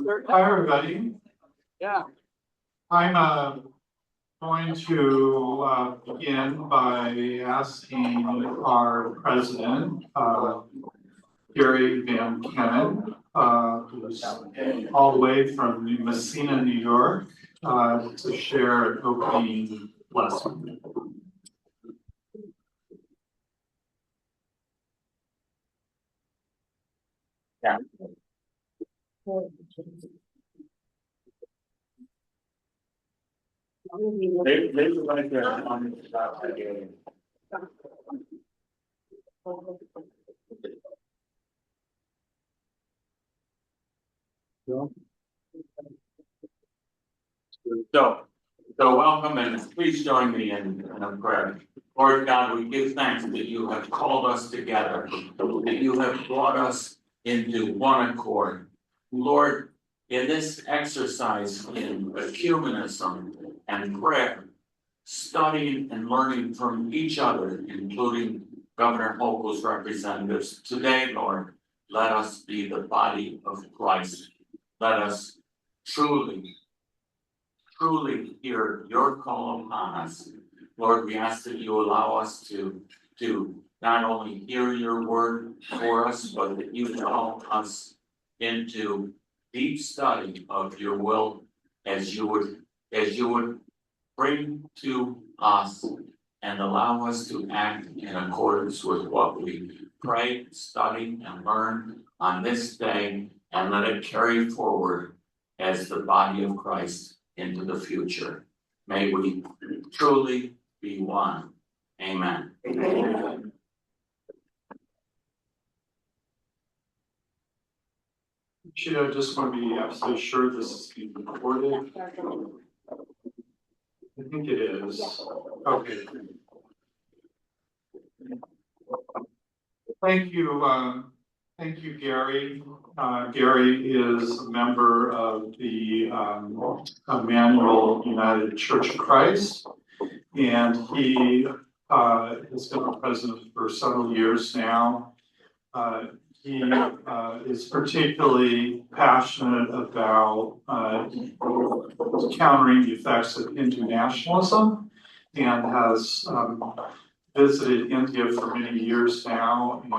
Hi, everybody. Yeah. I'm going to begin by asking our president, Gary Van Cannon, who's all the way from Messina, New York, to share an opening lesson. Yeah. They were like about again. So welcome, and please join me in a prayer. Lord God, we give thanks that you have called us together, that you have brought us into one accord. Lord, in this exercise in ecumenism and prayer, studying and learning from each other, including Governor Hochul's representatives, today, Lord, let us be the body of Christ. Let us truly hear your call upon us. Lord, we ask that you allow us to not only hear your word for us, but that you call us into deep study of your will as you would bring to us and allow us to act in accordance with what we pray, study, and learn on this day, and let it carry forward as the body of Christ into the future. May we truly be one. Amen. Amen. I just want to be absolutely sure this is being recorded. I think it is. Okay. Thank you, Gary. Gary is a member of the Emmanuel United Church of Christ, and he has been our president for several years now. He is particularly passionate about countering the effects of Hindu nationalism, and has visited India for many years now, and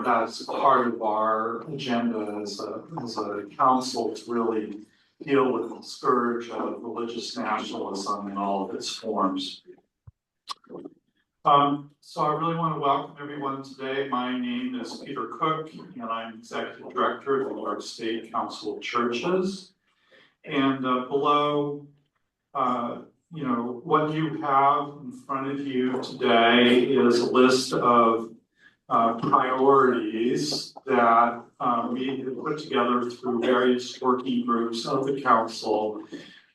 that's part of our agenda as a council to really deal with the scourge of religious nationalism in all of its forms. So I really want to welcome everyone today. My name is Peter Cook, and I'm Executive Director of the New York State Council of Churches. And below, what you have in front of you today is a list of priorities that we have put together through various working groups of the council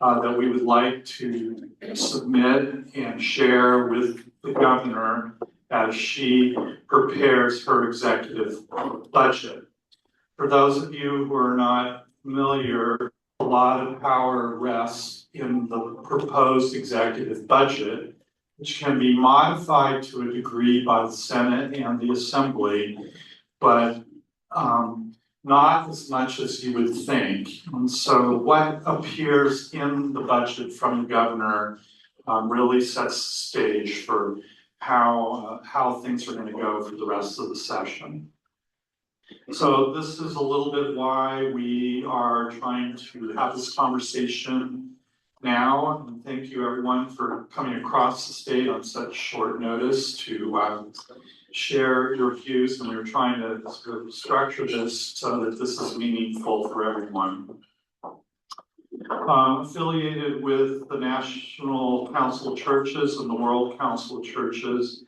that we would like to submit and share with the governor as she prepares her executive budget. For those of you who are not familiar, a lot of power rests in the proposed executive budget, which can be modified to a degree by the Senate and the Assembly, but not as much as you would think. And so what appears in the budget from the governor really sets the stage for how things are going to go for the rest of the session. So this is a little bit why we are trying to have this conversation now. And thank you everyone for coming across the state on such short notice to share your views. And we're trying to sort of structure this so that this is meaningful for everyone. Affiliated with the National Council of Churches and the World Council of Churches,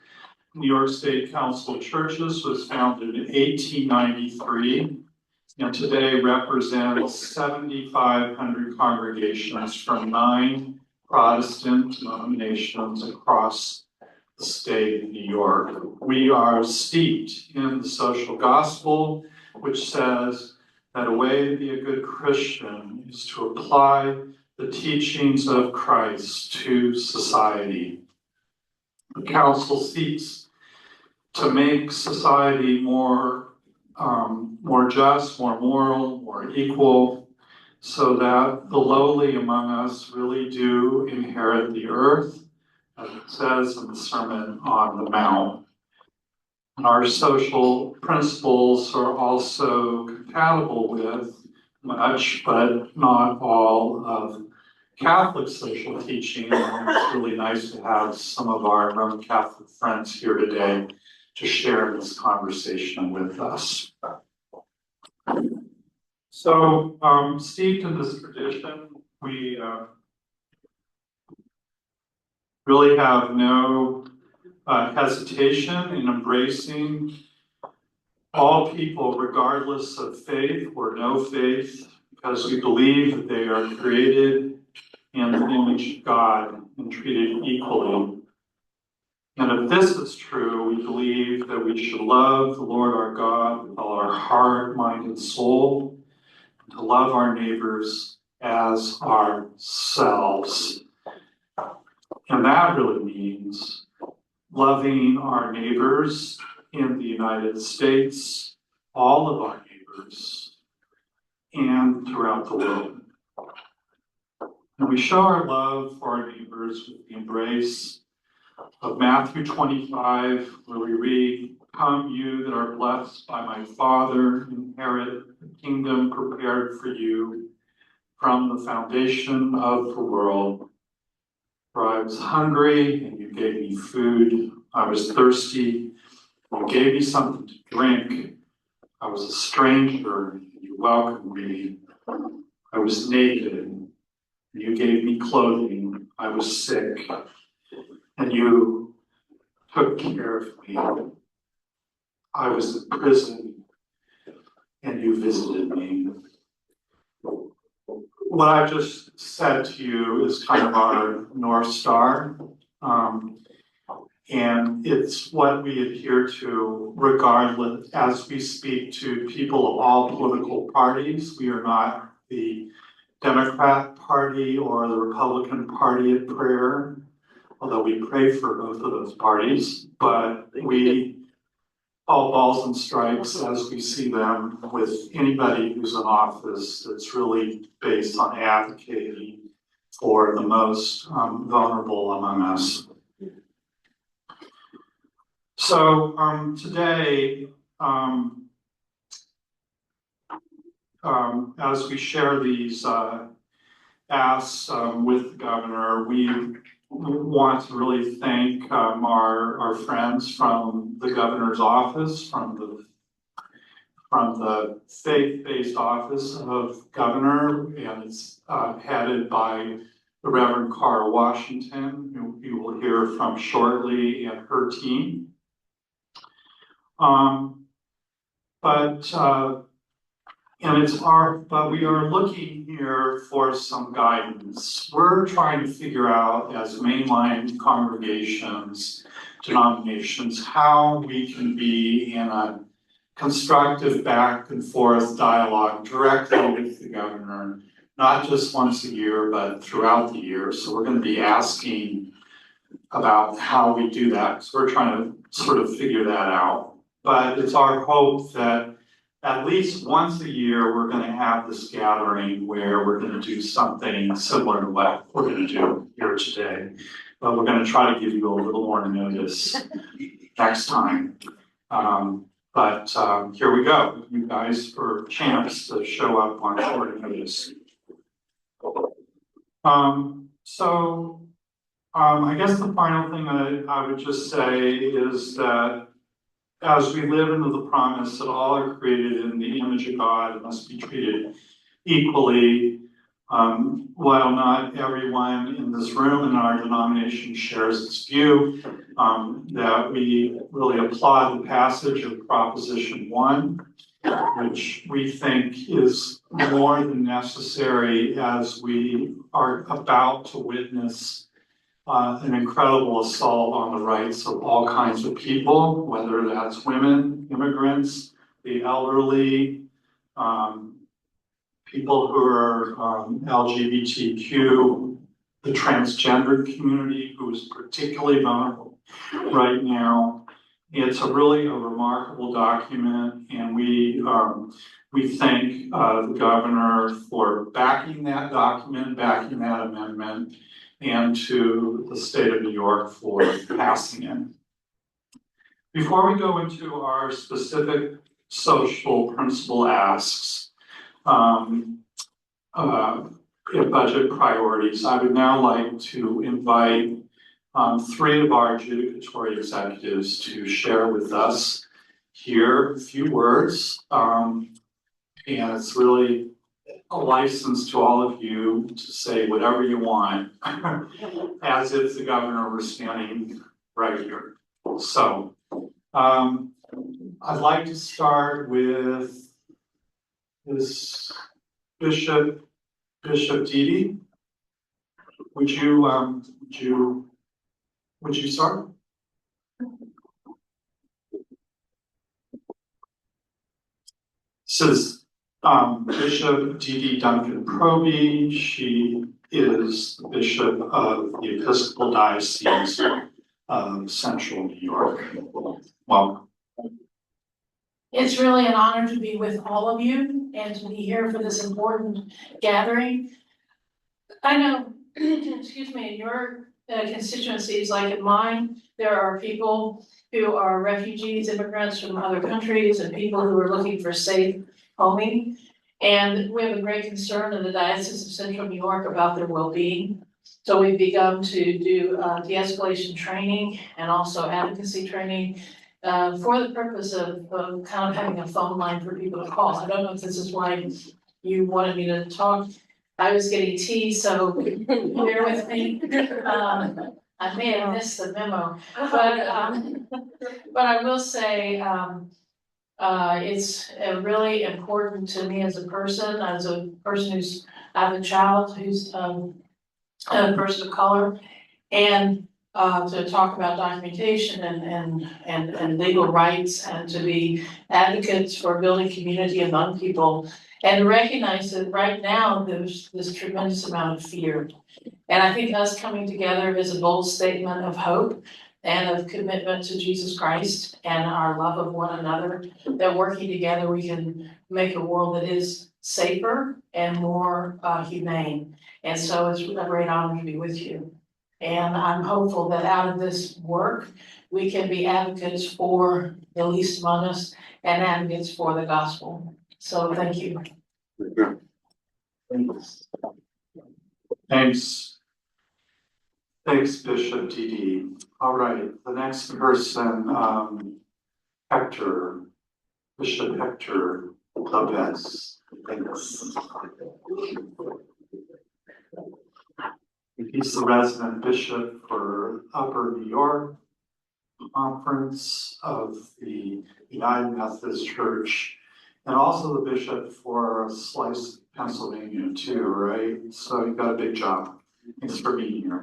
New York State Council of Churches was founded in 1893 and today represents 7,500 congregations from 9 Protestant denominations across the state of New York. We are steeped in the social gospel, which says that a way to be a good Christian is to apply the teachings of Christ to society. The council seeks to make society more more just, more moral, more equal, so that the lowly among us really do inherit the earth, as it says in the Sermon on the Mount. And our social principles are also compatible with much, but not all, of Catholic social teaching. And it's really nice to have some of our Roman Catholic friends here today to share this conversation with us. So, steeped in this tradition, we really have no hesitation in embracing all people, regardless of faith or no faith, because we believe that they are created in the image of God and treated equally. And if this is true, we believe that we should love the Lord our God with all our heart, mind, and soul, and to love our neighbors as ourselves. And that really means loving our neighbors in the United States, all of our neighbors, and throughout the world. And we show our love for our neighbors with the embrace of Matthew 25, where we read, "Come, you that are blessed by my Father, inherit the kingdom prepared for you from the foundation of the world. For I was hungry, and you gave me food. I was thirsty, and you gave me something to drink. I was a stranger, and you welcomed me. I was naked, and you gave me clothing. I was sick, and you took care of me. I was in prison, and you visited me." What I just said to you is kind of our North Star. And it's what we adhere to regardless, as we speak to people of all political parties. We are not the Democrat Party or the Republican Party at prayer, although we pray for both of those parties, but we call balls and strikes as we see them with anybody who's in office that's really based on advocating for the most vulnerable among us. So today, as we share these asks with the governor, we want to really thank our friends from the governor's office, from the faith-based office of governor, and it's headed by the Reverend Cara Washington, who you will hear from shortly, and her team. But we are looking here for some guidance. We're trying to figure out, as mainline congregations, denominations, how we can be in a constructive back and forth dialogue directly with the governor, not just once a year, but throughout the year. So we're going to be asking about how we do that. So we're trying to sort of figure that out. But it's our hope that at least once a year, we're going to have this gathering where we're going to do something similar to what we're going to do here today. But we're going to try to give you a little more notice next time. But here we go. You guys are champs to show up on short notice. I guess the final thing that I would just say is that as we live into the promise that all are created in the image of God and must be treated equally, while not everyone in this room and our denomination shares this view, that we really applaud the passage of Proposition 1, which we think is more than necessary as we are about to witness an incredible assault on the rights of all kinds of people, whether that's women, immigrants, the elderly, people who are LGBTQ, the transgender community, who is particularly vulnerable right now, It's really a remarkable document, and we thank the governor for backing that document, backing that amendment, and to the state of New York for passing it. Before we go into our specific social principle asks, budget priorities, I would now like to invite three of our judicatory executives to share with us here a few words. And it's really a license to all of you to say whatever you want, as if the governor were standing right here. So I'd like to start with this Bishop Dede. Would you start? This is Bishop Dede Duncan Proby. She is the Bishop of the Episcopal Diocese of Central New York. Welcome. It's really an honor to be with all of you and to be here for this important gathering. I know, excuse me, in your constituencies like in mine, there are people who are refugees, immigrants from other countries, and people who are looking for safe homing. And we have a great concern in the Diocese of Central New York about their well-being. So we've begun to do de-escalation training and also advocacy training for the purpose of kind of having a phone line for people to call. I don't know if this is why you wanted me to talk. I was getting tea, so bear with me. I may have missed the memo, but I will say it's really important to me as a person who's, I have a child who's a person of color, and to talk about documentation and legal rights, and to be advocates for building community among people, and recognize that right now there's this tremendous amount of fear. And I think us coming together is a bold statement of hope and of commitment to Jesus Christ and our love of one another, that working together we can make a world that is safer and more humane. And so it's a great honor to be with you. And I'm hopeful that out of this work, we can be advocates for the least among us and advocates for the gospel. So thank you. Thanks, Bishop Dede. All right, the next person, Bishop Hector Lopez. Thanks. He's the resident bishop for Upper New York Conference of the United Methodist Church, and also the bishop for Slice, Pennsylvania too, right? So you've got a big job. Thanks for being here.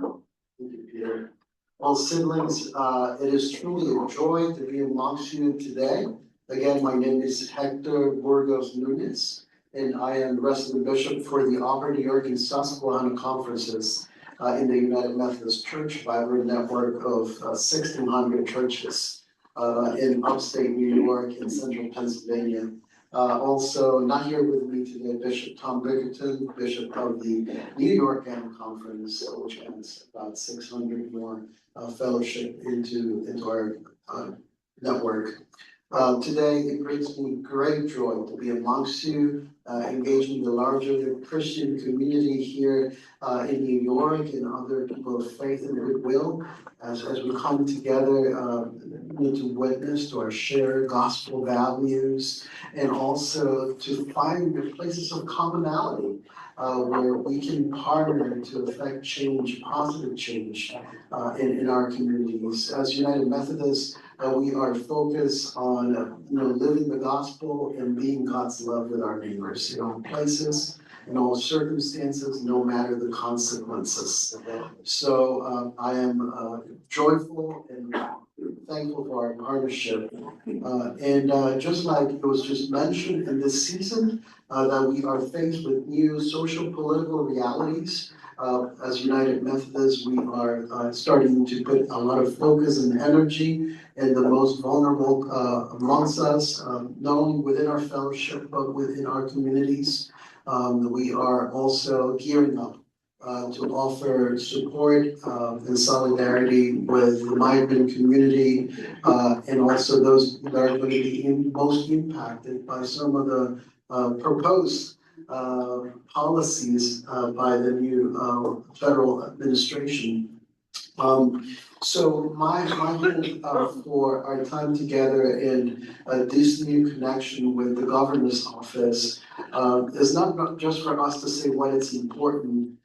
Thank you, Peter. Well, siblings, it is truly a joy to be amongst you today. Again, my name is Hector Burgos Nunez, and I am resident bishop for the Upper New York and Susquehanna conferences in the United Methodist Church vibrant network of 1,600 churches in upstate New York and central Pennsylvania. Also, not here with me today, Bishop Tom Bickerton, Bishop of the New York Annual Conference, which adds about 600 more fellowship into our network. Today, it brings me great joy to be amongst you, engaging the larger Christian community here in New York and other people of faith and goodwill as we come together to witness to our shared gospel values, and also to find places of commonality where we can partner to affect change, positive change in our communities. As United Methodists, we are focused on living the gospel and being God's love with our neighbors in all places, in all circumstances, no matter the consequences. So I am joyful and thankful for our partnership. Just like it was just mentioned in this season, that we are faced with new social political realities. As United Methodists, we are starting to put a lot of focus and energy in the most vulnerable amongst us, not only within our fellowship, but within our communities. We are also gearing up to offer support and solidarity with the migrant community and also those that are going to be most impacted by some of the proposed policies by the new federal administration. So my hope for our time together in this new connection with the governor's office is not just for us to say what is important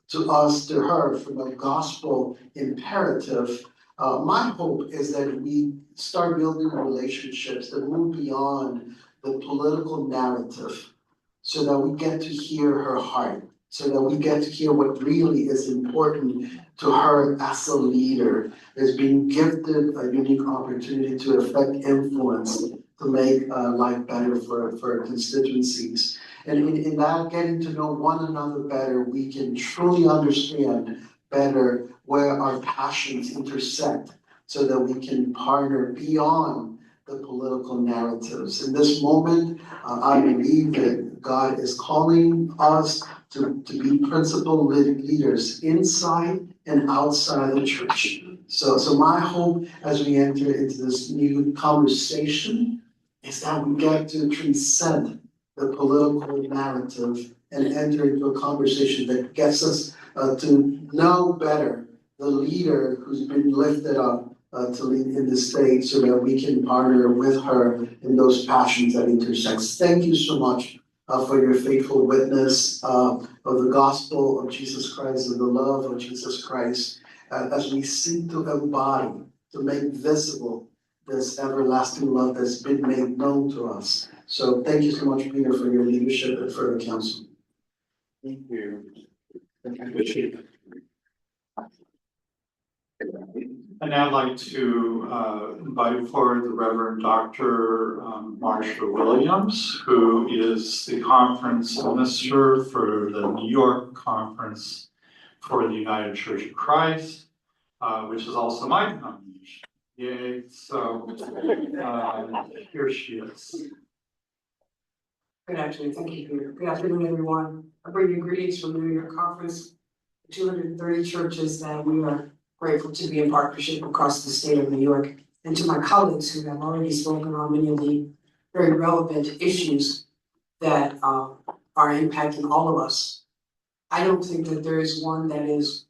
to us, to her, from a gospel imperative. My hope is that we start building relationships that move beyond the political narrative so that we get to hear her heart, so that we get to hear what really is important to her as a leader, as being gifted a unique opportunity to affect influence, to make life better for our constituencies. And in that getting to know one another better, we can truly understand better where our passions intersect so that we can partner beyond the political narratives. In this moment, I believe that God is calling us to be principal leaders inside and outside the church. So my hope as we enter into this new conversation is that we get to transcend the political narrative and enter into a conversation that gets us to know better the leader who's been lifted up to lead in the state so that we can partner with her in those passions that intersects. Thank you so much for your faithful witness of the gospel of Jesus Christ and the love of Jesus Christ as we seek to embody, to make visible this everlasting love that's been made known to us. So thank you so much, Peter, for your leadership and for the council. Thank you. I'd now like to invite forward the Reverend Dr. Marsha Williams, who is the conference minister for the New York Conference for the United Church of Christ, which is also my denomination. Yay, so here she is. Good afternoon, thank you, Peter. Good afternoon, everyone. I bring you greetings from the New York Conference, 230 churches that we are grateful to be in partnership across the state of New York. And to my colleagues who have already spoken on many of the very relevant issues that are impacting all of us. I don't think that there is one that is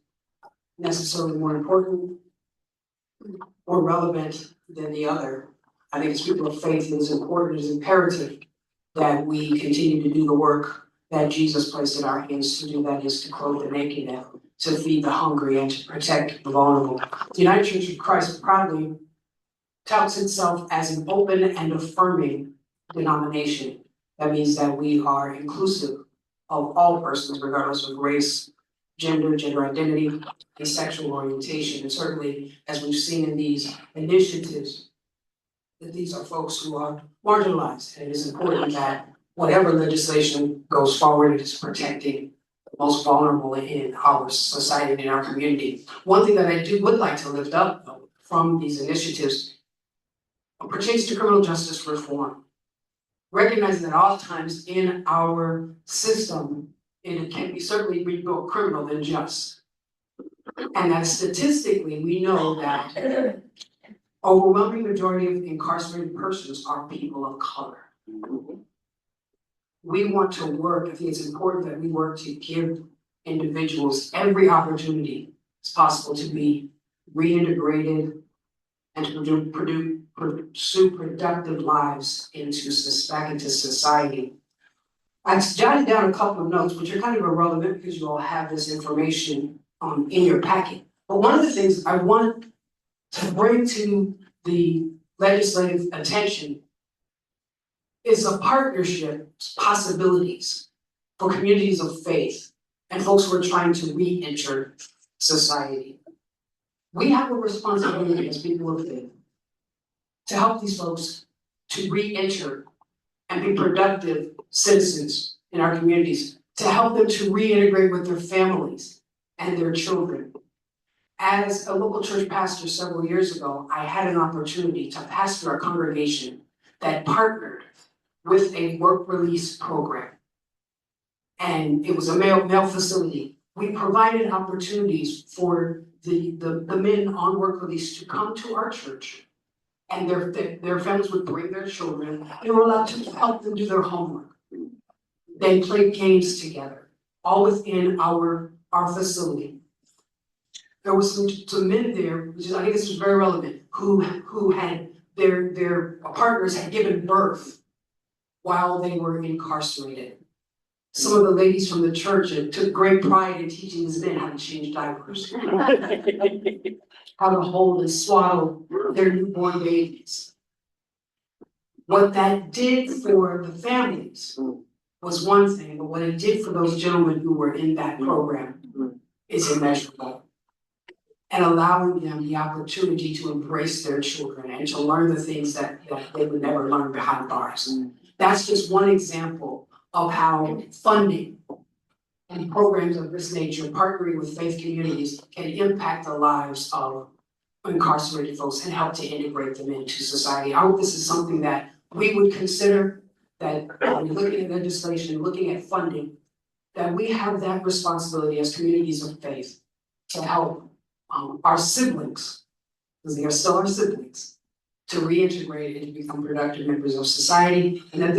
necessarily more important or relevant than the other. I think as people of faith, it is important, it is imperative that we continue to do the work that Jesus placed in our hands to do, that is to clothe the naked and to feed the hungry and to protect the vulnerable. The United Church of Christ proudly touts itself as an open and affirming denomination. That means that we are inclusive of all persons, regardless of race, gender identity, and sexual orientation. And certainly, as we've seen in these initiatives, that these are folks who are marginalized. And it is important that whatever legislation goes forward, it is protecting the most vulnerable in our society and in our community. One thing that I would like to lift up though, from these initiatives pertains to criminal justice reform. Recognizing that oftentimes in our system, it can be certainly be more criminal than just. And that statistically, we know that overwhelming majority of incarcerated persons are people of color. We want to work, I think it's important that we work to give individuals every opportunity as possible to be reintegrated and to pursue productive lives back into society. I've jotted down a couple of notes, which are kind of irrelevant because you all have this information in your packet. But one of the things I want to bring to the legislative attention is a partnership possibilities for communities of faith and folks who are trying to re-enter society. We have a responsibility as people of faith to help these folks to re-enter and be productive citizens in our communities, to help them to reintegrate with their families and their children. As a local church pastor several years ago, I had an opportunity to pastor a congregation that partnered with a work release program. And it was a male facility. We provided opportunities for the men on work release to come to our church. And their families would bring their children. They were allowed to help them do their homework. They played games together, all within our facility. There was some men there, which is, I think this was very relevant, who had their partners had given birth while they were incarcerated. Some of the ladies from the church took great pride in teaching these men how to change diapers, how to hold and swaddle their newborn babies. What that did for the families was one thing, but what it did for those gentlemen who were in that program is immeasurable. And allowing them the opportunity to embrace their children and to learn the things that they would never learn behind bars. That's just one example of how funding and programs of this nature, partnering with faith communities, can impact the lives of incarcerated folks and help to integrate them into society. I hope this is something that we would consider, that looking at legislation, looking at funding, that we have that responsibility as communities of faith to help our siblings, because they are still our siblings, to reintegrate and to become productive members of society, and that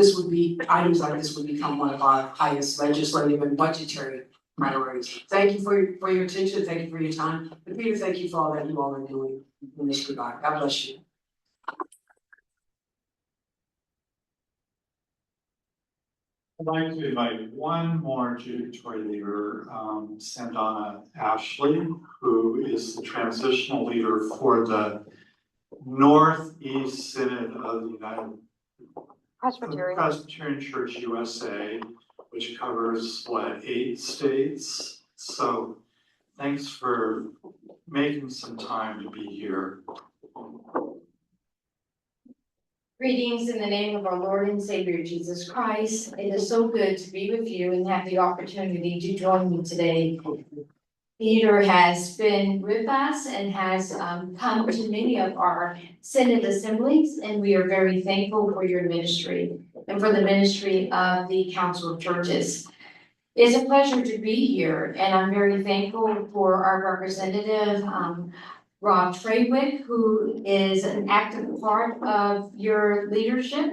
items like this would become one of our highest legislative and budgetary priorities. Thank you for your attention, thank you for your time, and Peter, thank you for all that you all are doing in this regard. God bless you. I'd like to invite one more judicatory leader, Sandana Ashley, who is the transitional leader for the Northeast Synod of the United Presbyterian Church USA, which covers 8 states. So thanks for making some time to be here. Greetings in the name of our Lord and Savior Jesus Christ. It is so good to be with you and have the opportunity to join me today. Peter has been with us and has come to many of our Synod assemblies, and we are very thankful for your ministry and for the ministry of the Council of Churches. It's a pleasure to be here, and I'm very thankful for our representative, Rob Trawick, who is an active part of your leadership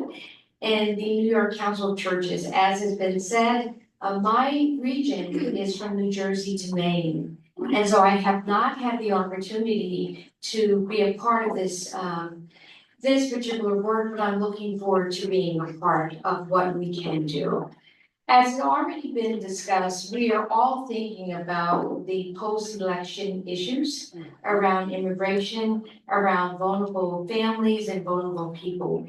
and the New York Council of Churches. As has been said, my region is from New Jersey to Maine. And so I have not had the opportunity to be a part of this particular work, but I'm looking forward to being a part of what we can do. As has already been discussed, we are all thinking about the post-election issues around immigration, around vulnerable families and vulnerable people.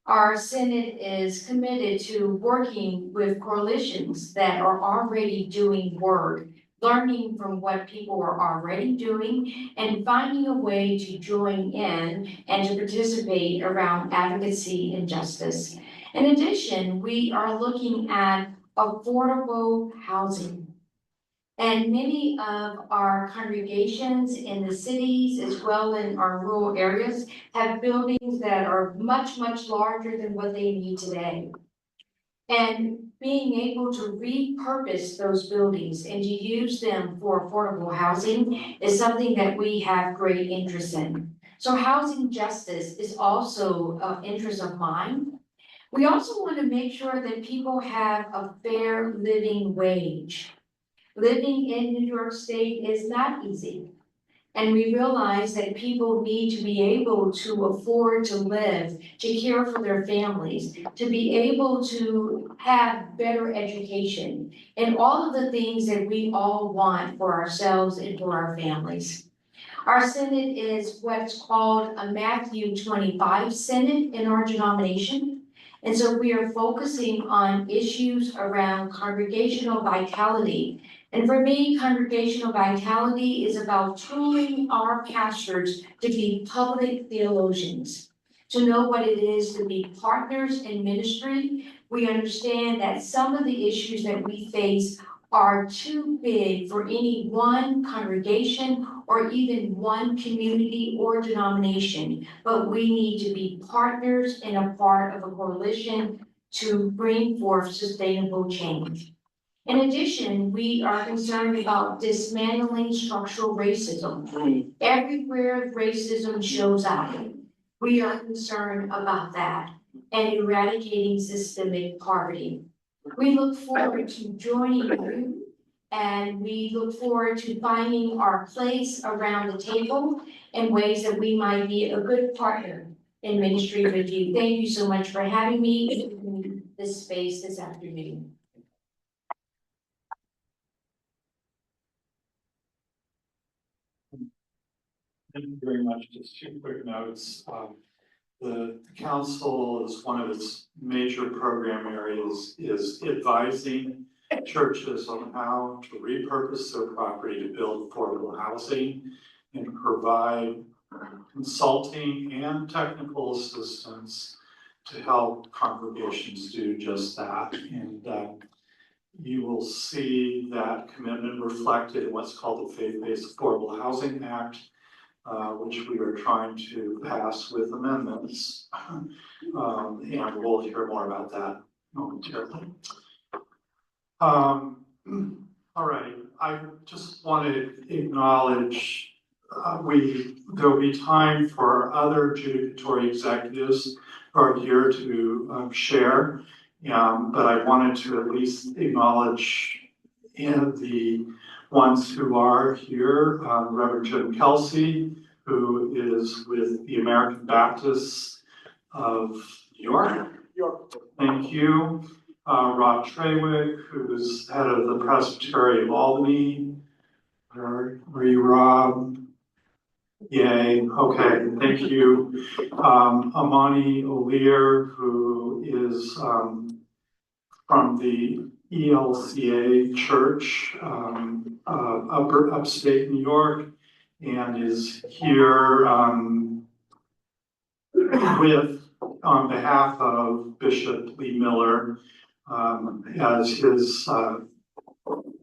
Our Synod is committed to working with coalitions that are already doing work, learning from what people are already doing, and finding a way to join in and to participate around advocacy and justice. In addition, we are looking at affordable housing. And many of our congregations in the cities, as well in our rural areas, have buildings that are much, much larger than what they need today. And being able to repurpose those buildings and to use them for affordable housing is something that we have great interest in. So housing justice is also of interest of mine. We also want to make sure that people have a fair living wage. Living in New York State is not easy. And we realize that people need to be able to afford to live, to care for their families, to be able to have better education, and all of the things that we all want for ourselves and for our families. Our Synod is what's called a Matthew 25 Synod in our denomination. And so we are focusing on issues around congregational vitality, And for me, congregational vitality is about tooling our pastors to be public theologians, to know what it is to be partners in ministry. We understand that some of the issues that we face are too big for any one congregation or even one community or denomination, but we need to be partners and a part of a coalition to bring forth sustainable change. In addition, we are concerned about dismantling structural racism. Everywhere racism shows up, we are concerned about that and eradicating systemic poverty. We look forward to joining you, and we look forward to finding our place around the table in ways that we might be a good partner in ministry with you. Thank you so much for having me in this space this afternoon. Thank you very much. Just two quick notes. The council is one of its major program areas is advising churches on how to repurpose their property to build affordable housing and provide consulting and technical assistance to help congregations do just that. And you will see that commitment reflected in what's called the Faith-Based Affordable Housing Act, which we are trying to pass with amendments. And we'll hear more about that momentarily. All right, I just want to acknowledge there'll be time for other judicatory executives who are here to share. But I wanted to at least acknowledge the ones who are here, Reverend Jim Kelsey, who is with the American Baptists of New York. Thank you. Rob Trawick, who's head of the Presbytery of Albany. Where are you, Rob? Yay, okay, thank you. Amani O'Lear, who is from the ELCA Church, upstate New York, and is here on behalf of Bishop Lee Miller as his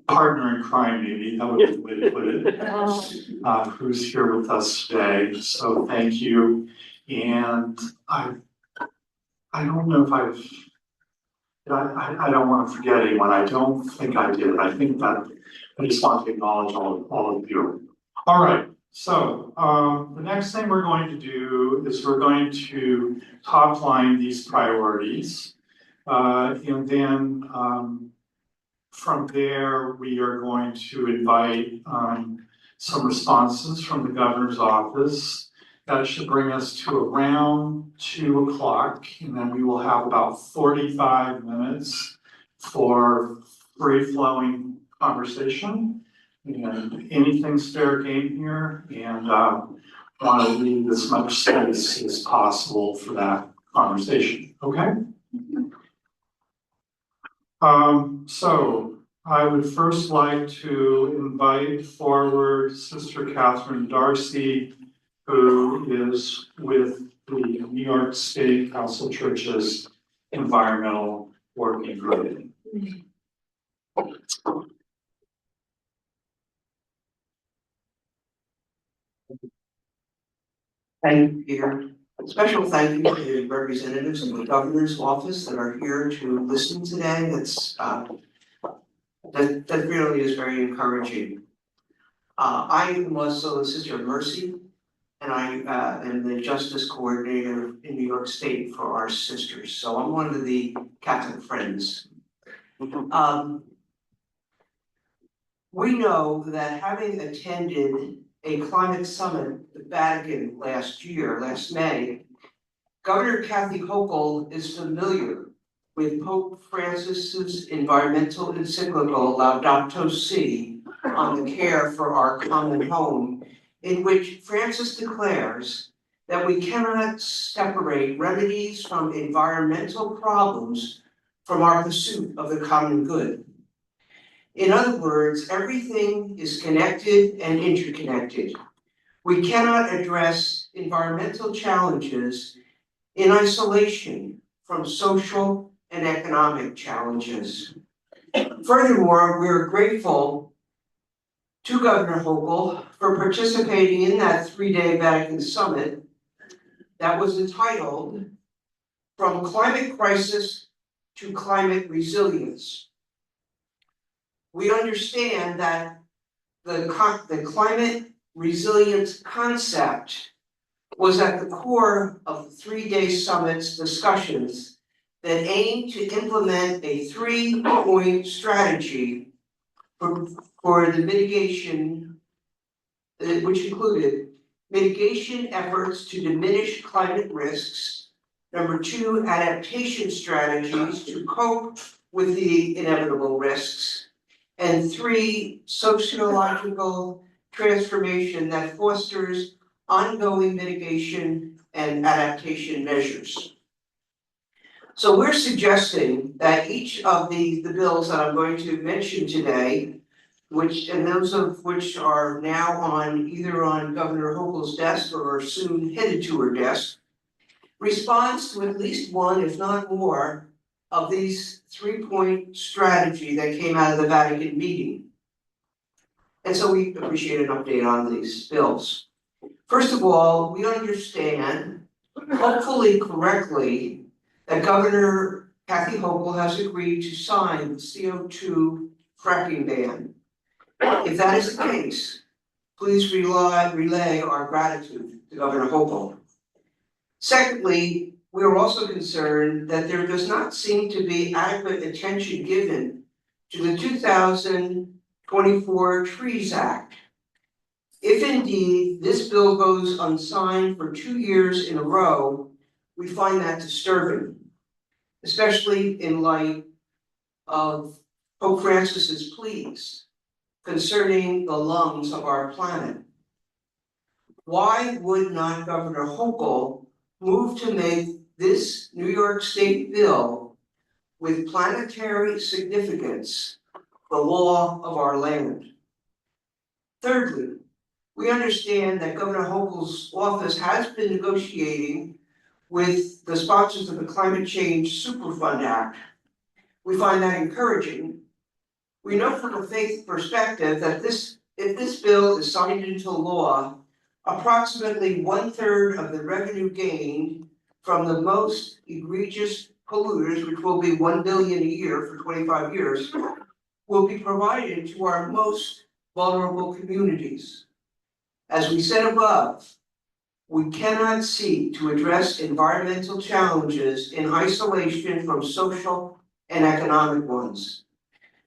partner in crime, maybe, that would be the way to put it, who's here with us today. So thank you. And I don't know if I don't want to forget anyone. I don't think I did. I think that I just want to acknowledge all of you. All right. So the next thing we're going to do is we're going to top line these priorities. And then from there, we are going to invite some responses from the governor's office. That should bring us to around 2 o'clock, and then we will have about 45 minutes for free-flowing conversation. And anything's fair game here, and want to leave as much space as possible for that conversation, okay? So I would first like to invite forward Sister Catherine Darcy, who is with the New York State Council Churches Environmental Working Group. Thank you, Peter. Special thank you to the representatives of the governor's office that are here to listen today. That really is very encouraging. I am also Sister of Mercy, and I am the Justice Coordinator in New York State for our sisters. So I'm one of the Catholic friends. We know that having attended a climate summit at the Vatican last May, Governor Kathy Hochul is familiar with Pope Francis's environmental encyclical Laudato Si on the care for our common home, in which Francis declares that we cannot separate remedies from environmental problems from our pursuit of the common good. In other words, everything is connected and interconnected. We cannot address environmental challenges in isolation from social and economic challenges. Furthermore, we're grateful to Governor Hochul for participating in that 3-day Vatican summit that was entitled From Climate Crisis to Climate Resilience. We understand that the climate resilience concept was at the core of the 3-day summit's discussions that aimed to implement a 3-point strategy for the mitigation, which included mitigation efforts to diminish climate risks. Number 2, adaptation strategies to cope with the inevitable risks. And 3, sociological transformation that fosters ongoing mitigation and adaptation measures. So we're suggesting that each of the bills that I'm going to mention today, those of which are now either on Governor Hochul's desk or are soon headed to her desk, responds to at least one, if not more, of these 3-point strategy that came out of the Vatican meeting. And so we appreciate an update on these bills. First of all, we understand, hopefully correctly, that Governor Kathy Hochul has agreed to sign the CO2 fracking ban. If that is the case, please relay our gratitude to Governor Hochul. Secondly, we are also concerned that there does not seem to be adequate attention given to the 2024 Trees Act. If indeed this bill goes unsigned for 2 years in a row, we find that disturbing, especially in light of Pope Francis's pleas concerning the lungs of our planet. Why would not Governor Hochul move to make this New York State bill with planetary significance the law of our land? Thirdly, we understand that Governor Hochul's office has been negotiating with the sponsors of the Climate Change Superfund Act. We find that encouraging. We know from a faith perspective that if this bill is signed into law, approximately 1/3 of the revenue gained from the most egregious polluters, which will be $1 billion a year for 25 years, will be provided to our most vulnerable communities. As we said above, we cannot seek to address environmental challenges in isolation from social and economic ones.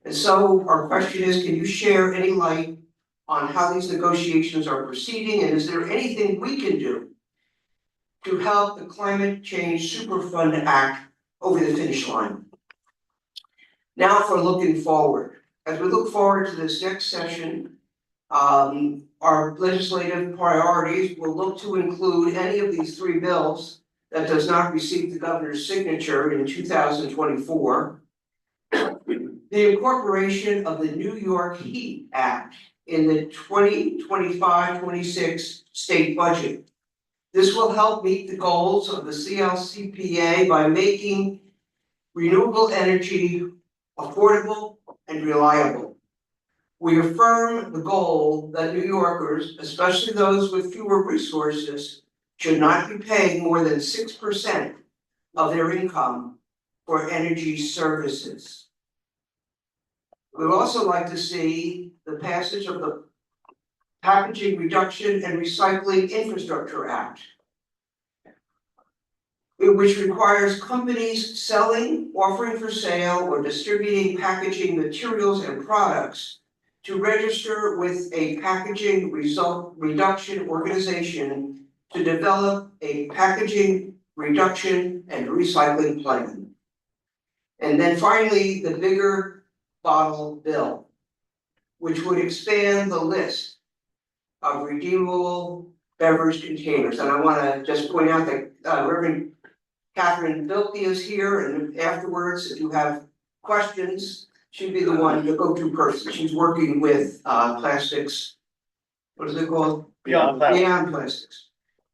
And so our question is, can you share any light on how these negotiations are proceeding, and is there anything we can do to help the Climate Change Superfund Act over the finish line? Now for looking forward. As we look forward to this next session, our legislative priorities will look to include any of these 3 bills that does not receive the governor's signature in 2024. The incorporation of the New York Heat Act in the 2025-26 state budget. This will help meet the goals of the CLCPA by making renewable energy affordable and reliable. We affirm the goal that New Yorkers, especially those with fewer resources, should not be paying more than 6% of their income for energy services. We would also like to see the passage of the Packaging Reduction and Recycling Infrastructure Act, which requires companies selling, offering for sale, or distributing packaging materials and products to register with a packaging reduction organization to develop a packaging reduction and recycling plan. And then finally, the bigger bottle bill, which would expand the list of redeemable beverage containers. And I want to just point out that Reverend Catherine Bilke is here, and afterwards, if you have questions, she'd be the one, the go-to person. She's working with plastics. What is it called? Beyond Plastics.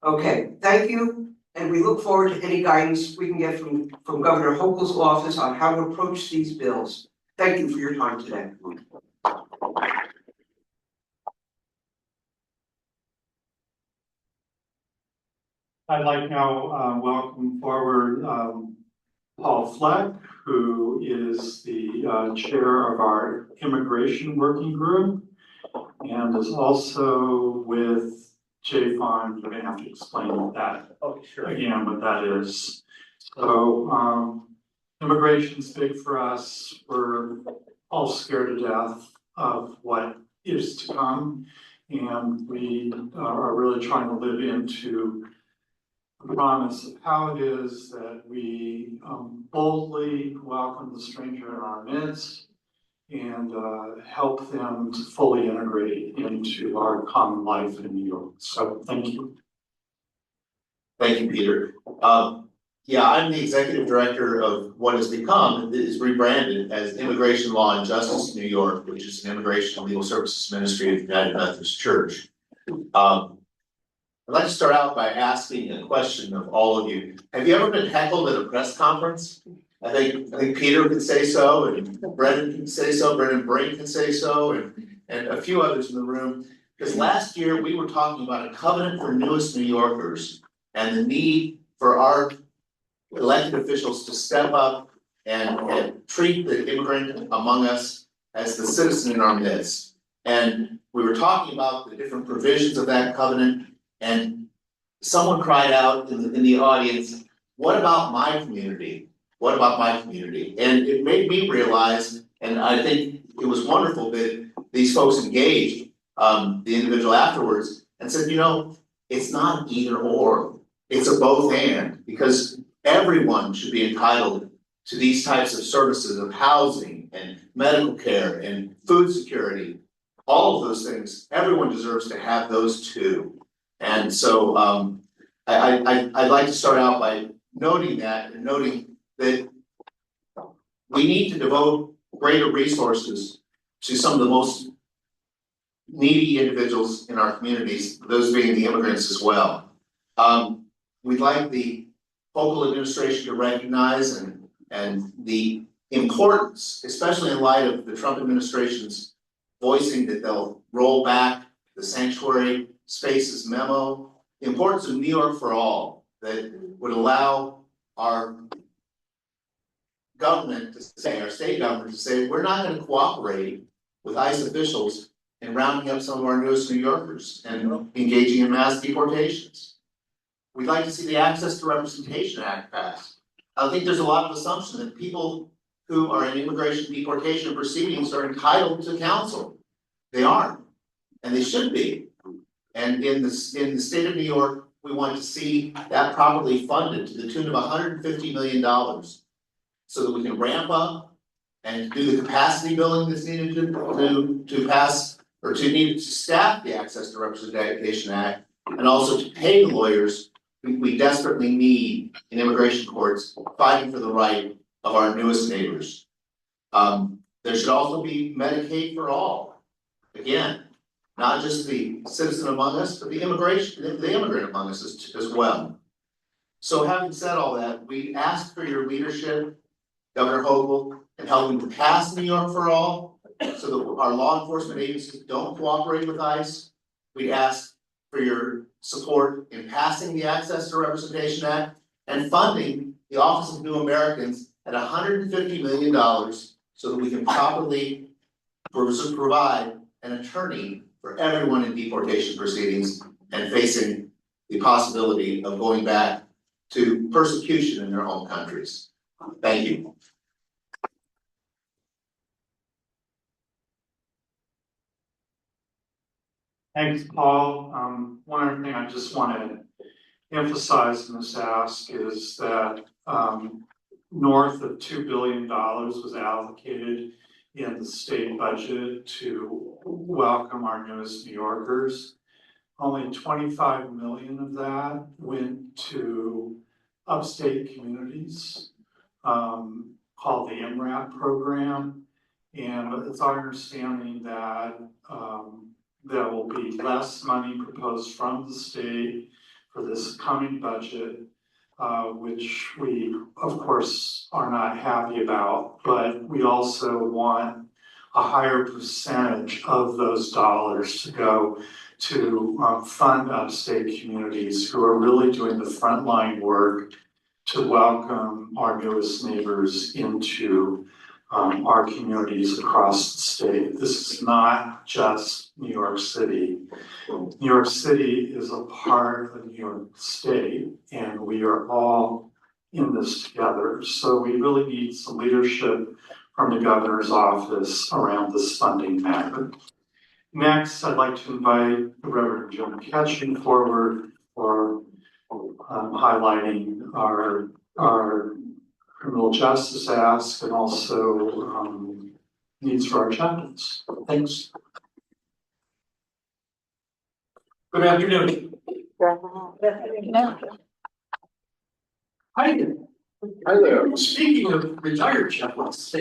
Okay, thank you, and we look forward to any guidance we can get from Governor Hochul's office on how to approach these bills. Thank you for your time today. I'd like now welcome forward Paul Fleck, who is the chair of our immigration working group and is also with JFON. You're gonna have to explain that again, what that is. So immigration's big for us. We're all scared to death of what is to come. And we are really trying to live into the promise of how it is that we boldly welcome the stranger in our midst and help them to fully integrate into our common life in New York. So thank you. Thank you, Peter. Yeah, I'm the executive director of what has become, is rebranded as Immigration Law and Justice New York, which is an immigration and legal services ministry of the United Methodist Church. I'd like to start out by asking a question of all of you. Have you ever been heckled at a press conference? I think Peter can say so, and Brendan can say so, Brendan Brink can say so, and a few others in the room. Because last year we were talking about a covenant for newest New Yorkers and the need for our elected officials to step up and treat the immigrant among us as the citizen in our midst. And we were talking about the different provisions of that covenant, and someone cried out in the audience, "What about my community? What about my community?" And it made me realize, and I think it was wonderful that these folks engaged the individual afterwards and said, you know, it's not either or, it's a both and, because everyone should be entitled to these types of services of housing and medical care and food security, all of those things. Everyone deserves to have those too. And so I'd like to start out by noting that and noting that we need to devote greater resources to some of the most needy individuals in our communities, those being the immigrants as well. We'd like the Hochul administration to recognize and the importance, especially in light of the Trump administration's voicing that they'll roll back the sanctuary spaces memo, the importance of New York for all, that would allow our government to say, our state government to say, we're not going to cooperate with ICE officials in rounding up some of our newest New Yorkers and engaging in mass deportations. We'd like to see the Access to Representation Act passed. I think there's a lot of assumption that people who are in immigration deportation proceedings are entitled to counsel. They aren't, and they should be. And in the state of New York, we want to see that properly funded to the tune of $150 million so that we can ramp up and do the capacity building that's needed to pass or to staff the Access to Representation Act, and also to pay the lawyers we desperately need in immigration courts fighting for the right of our newest neighbors. There should also be Medicaid for all. Again, not just the citizen among us, but the immigrant among us as well. So having said all that, we ask for your leadership, Governor Hochul, in helping to pass New York for all, so that our law enforcement agencies don't cooperate with ICE. We ask for your support in passing the Access to Representation Act and funding the Office of New Americans at $150 million so that we can properly provide an attorney for everyone in deportation proceedings and facing the possibility of going back to persecution in their home countries. Thank you. Thanks, Paul. One other thing I just want to emphasize in this ask is that north of $2 billion was allocated in the state budget to welcome our newest New Yorkers. Only 25 million of that went to upstate communities called the MRAP program. And it's our understanding that, there will be less money proposed from the state for this coming budget, which we, of course, are not happy about, but we also want a higher percentage of those dollars to go to fund upstate communities who are really doing the frontline work to welcome our newest neighbors into our communities across the state. This is not just New York City. New York City is a part of New York State, and we are all in this together. So we really need some leadership from the governor's office around this funding matter. Next, I'd like to invite the Reverend Jim Ketchum forward for highlighting our criminal justice ask and also needs for our chaplains. Thanks. Good afternoon. Hi there. Hi there. Speaking of retired chaplains.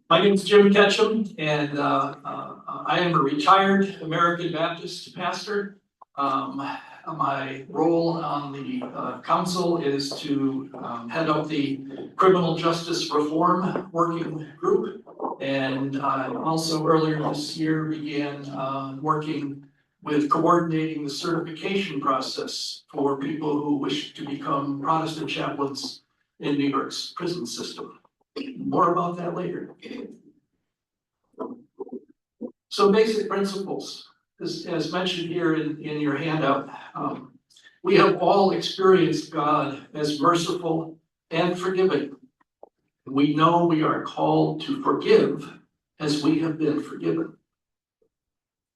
My name is Jim Ketchum and I am a retired American Baptist pastor. My role on the council is to head up the Criminal Justice Reform Working Group. And also earlier this year began working with coordinating the certification process for people who wish to become Protestant chaplains in New York's prison system. More about that later. So basic principles. As mentioned here in your handout, we have all experienced God as merciful and forgiving. We know we are called to forgive as we have been forgiven.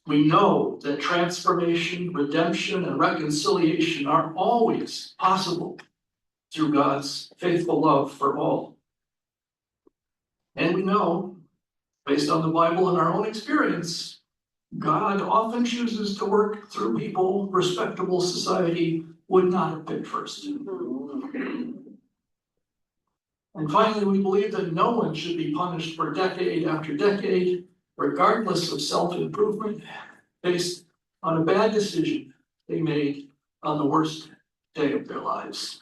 We know that transformation, redemption, and reconciliation are always possible through God's faithful love for all. And we know, based on the Bible and our own experience, God often chooses to work through people respectable society would not have picked first. And finally, we believe that no one should be punished for decade after decade, regardless of self-improvement, based on a bad decision they made on the worst day of their lives.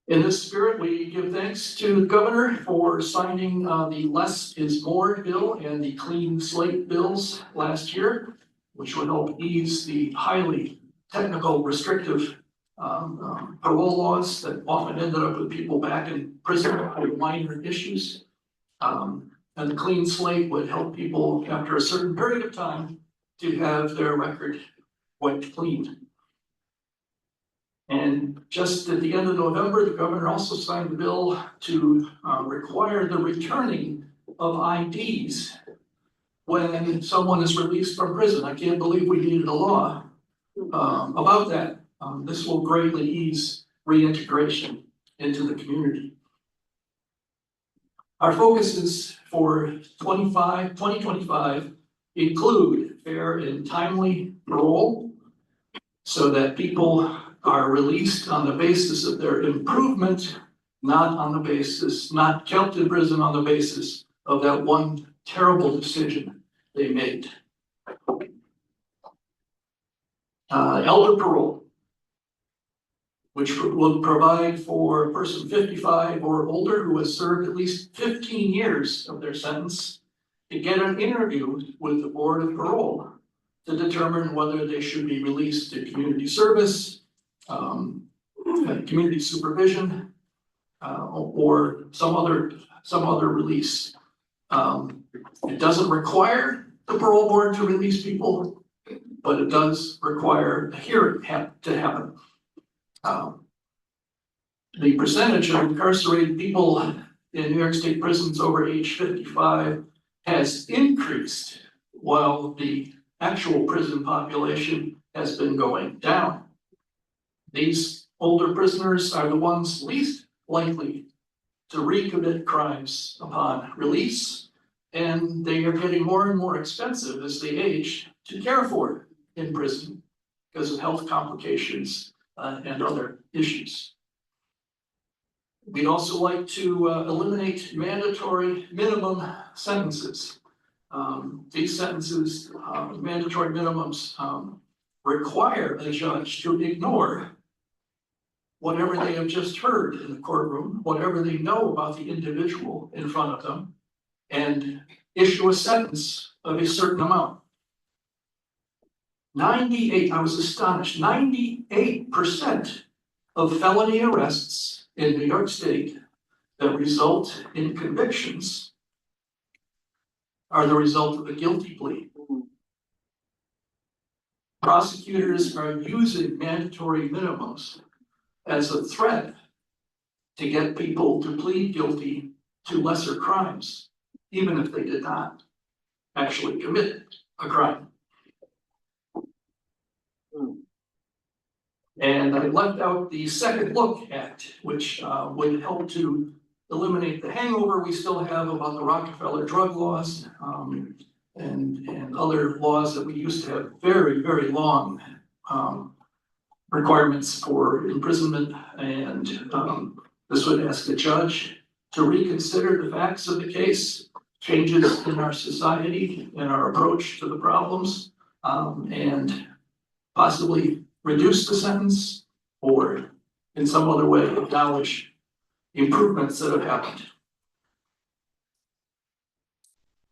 In this spirit, we give thanks to the governor for signing the Less is More bill and the Clean Slate bills last year, which would help ease the highly technical, restrictive parole laws that often ended up with people back in prison for minor issues. And the Clean Slate would help people after a certain period of time to have their record wiped clean. And just at the end of November, the governor also signed a bill to require the returning of IDs when someone is released from prison. I can't believe we needed a law about that. This will greatly ease reintegration into the community. Our focuses for 2025 include fair and timely parole so that people are released on the basis of their improvement, not kept in prison on the basis of that one terrible decision they made. Elder parole, which will provide for a person 55 or older who has served at least 15 years of their sentence to get an interview with the Board of Parole to determine whether they should be released to community service, community supervision, or some other release. It doesn't require the parole board to release people, but it does require a hearing to happen. The percentage of incarcerated people in New York State prisons over age 55 has increased while the actual prison population has been going down. These older prisoners are the ones least likely to recommit crimes upon release, and they are getting more and more expensive as they age to care for in prison because of health complications and other issues. We'd also like to eliminate mandatory minimum sentences. These sentences, mandatory minimums, require a judge to ignore whatever they have just heard in the courtroom, whatever they know about the individual in front of them, and issue a sentence of a certain amount. 98, I was astonished, 98% of felony arrests in New York State that result in convictions are the result of a guilty plea. Prosecutors are using mandatory minimums as a threat to get people to plead guilty to lesser crimes, even if they did not actually commit a crime. And I left out the Second Look Act, which would help to eliminate the hangover we still have about the Rockefeller drug laws, and other laws that we used to have very, very long requirements for imprisonment. And this would ask the judge to reconsider the facts of the case, changes in our society and our approach to the problems, and possibly reduce the sentence or in some other way acknowledge improvements that have happened.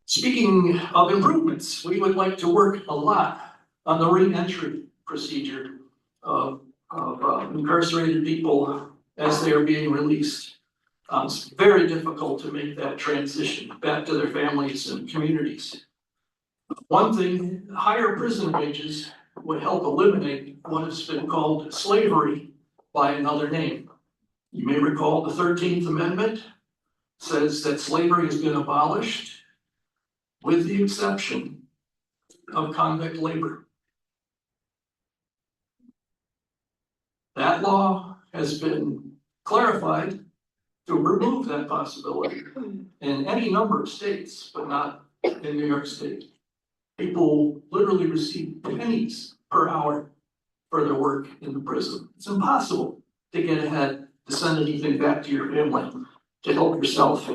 Speaking of improvements, we would like to work a lot on the re-entry procedure of incarcerated people as they are being released. It's very difficult to make that transition back to their families and communities. One thing, higher prison wages would help eliminate what has been called slavery by another name. You may recall the 13th Amendment says that slavery has been abolished with the exception of convict labor. That law has been clarified to remove that possibility in any number of states, but not in New York State. People literally receive pennies per hour for their work in the prison. It's impossible to get ahead, to send anything back to your family, to help yourself.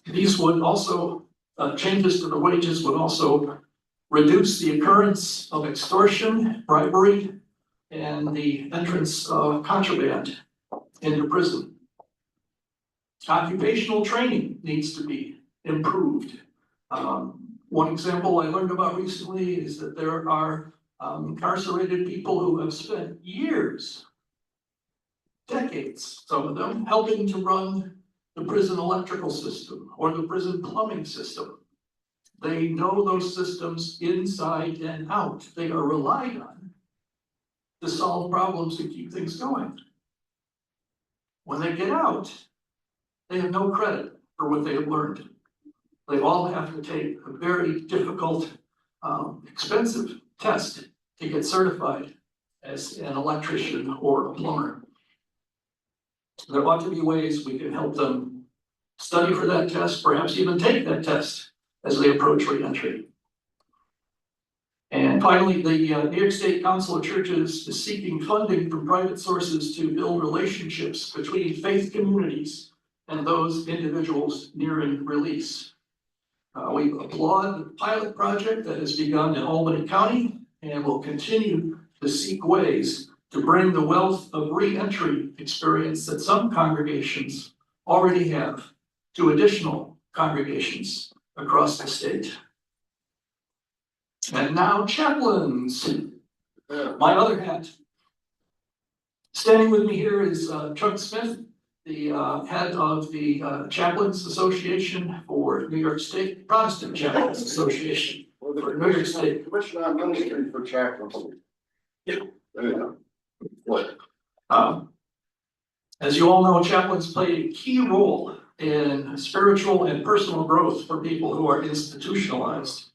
These would also, changes to the wages would also reduce the occurrence of extortion, bribery, and the entrance of contraband into prison. Occupational training needs to be improved. One example I learned about recently is that there are incarcerated people who have spent years, decades, some of them, helping to run the prison electrical system or the prison plumbing system. They know those systems inside and out. They are relied on to solve problems and keep things going. When they get out, they have no credit for what they have learned. They all have to take a very difficult, expensive test to get certified as an electrician or a plumber. There ought to be ways we can help them study for that test, perhaps even take that test as they approach re-entry. And finally, the New York State Council of Churches is seeking funding from private sources to build relationships between faith communities and those individuals nearing release. We applaud the pilot project that has begun in Albany County and will continue to seek ways to bring the wealth of re-entry experience that some congregations already have to additional congregations across the state. And now chaplains, my other hat. Standing with me here is Chuck Smith, the head of the Chaplains Association for New York State, Protestant Chaplains Association for New York State. Commission on Ministry for Chaplains. Yep. There you go. What? As you all know, chaplains play a key role in spiritual and personal growth for people who are institutionalized.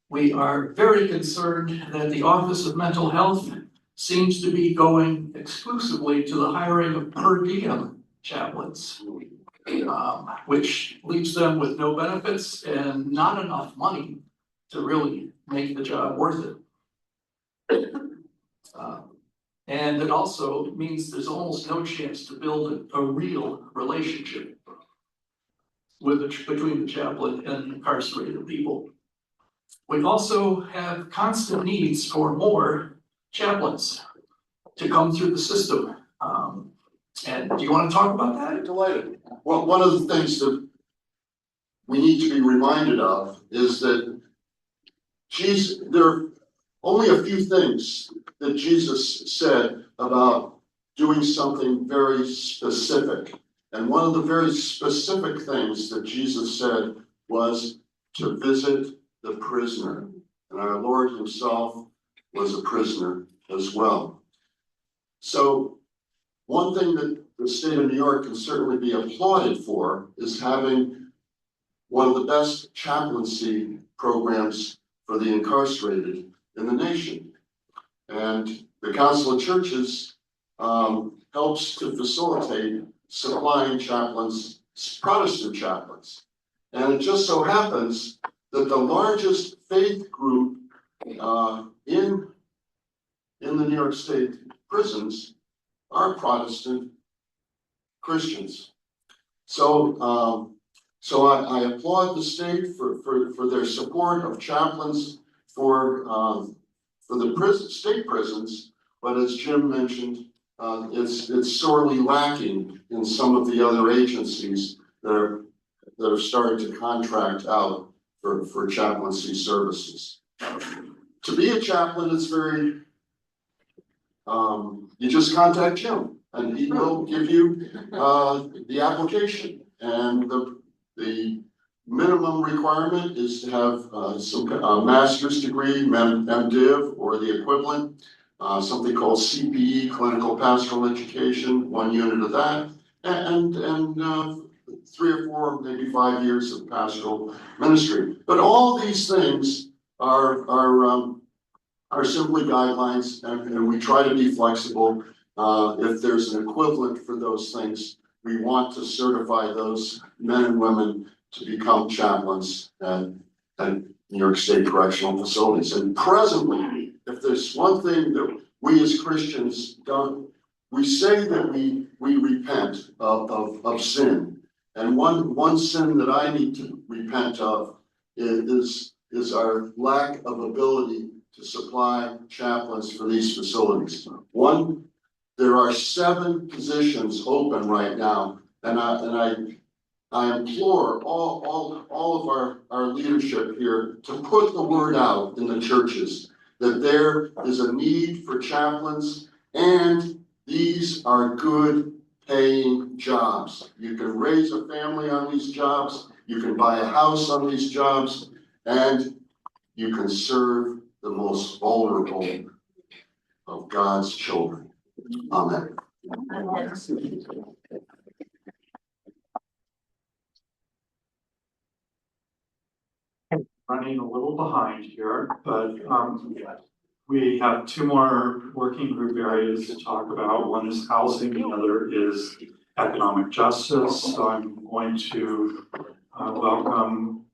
We are very concerned that the Office of Mental Health seems to be going exclusively to the hiring of per diem chaplains, which leaves them with no benefits and not enough money to really make the job worth it. And it also means there's almost no chance to build a real relationship between the chaplain and incarcerated people. We also have constant needs for more chaplains to come through the system. And do you want to talk about that? Delighted. Well, one of the things that we need to be reminded of is that there are only a few things that Jesus said about doing something very specific. And one of the very specific things that Jesus said was to visit the prisoner. And our Lord himself was a prisoner as well. So one thing that the state of New York can certainly be applauded for is having one of the best chaplaincy programs for the incarcerated in the nation. And the Council of Churches helps to facilitate supplying chaplains, Protestant chaplains. And it just so happens that the largest faith group in the New York State prisons are Protestant Christians. So I applaud the state for their support of chaplains for the state prisons, but as Jim mentioned, it's sorely lacking in some of the other agencies that are starting to contract out for chaplaincy services. To be a chaplain, it's very you just contact Jim and he will give you the application, and the minimum requirement is to have some master's degree, MDiv or the equivalent, something called CPE, clinical pastoral education, 1 unit of that, and 3 or 4, maybe 5 years of pastoral ministry. But all these things are simply guidelines, and we try to be flexible. If there's an equivalent for those things, we want to certify those men and women to become chaplains at New York State correctional facilities. And presently, if there's one thing that we as Christians don't, we say that we repent of sin. And one sin that I need to repent of is our lack of ability to supply chaplains for these facilities. One, there are 7 positions open right now, and I implore all of our leadership here to put the word out in the churches that there is a need for chaplains, and these are good paying jobs. You can raise a family on these jobs, you can buy a house on these jobs, and you can serve the most vulnerable of God's children. Amen. Running a little behind here, but we have 2 more working group areas to talk about. One is housing, the other is economic justice. So I'm going to welcome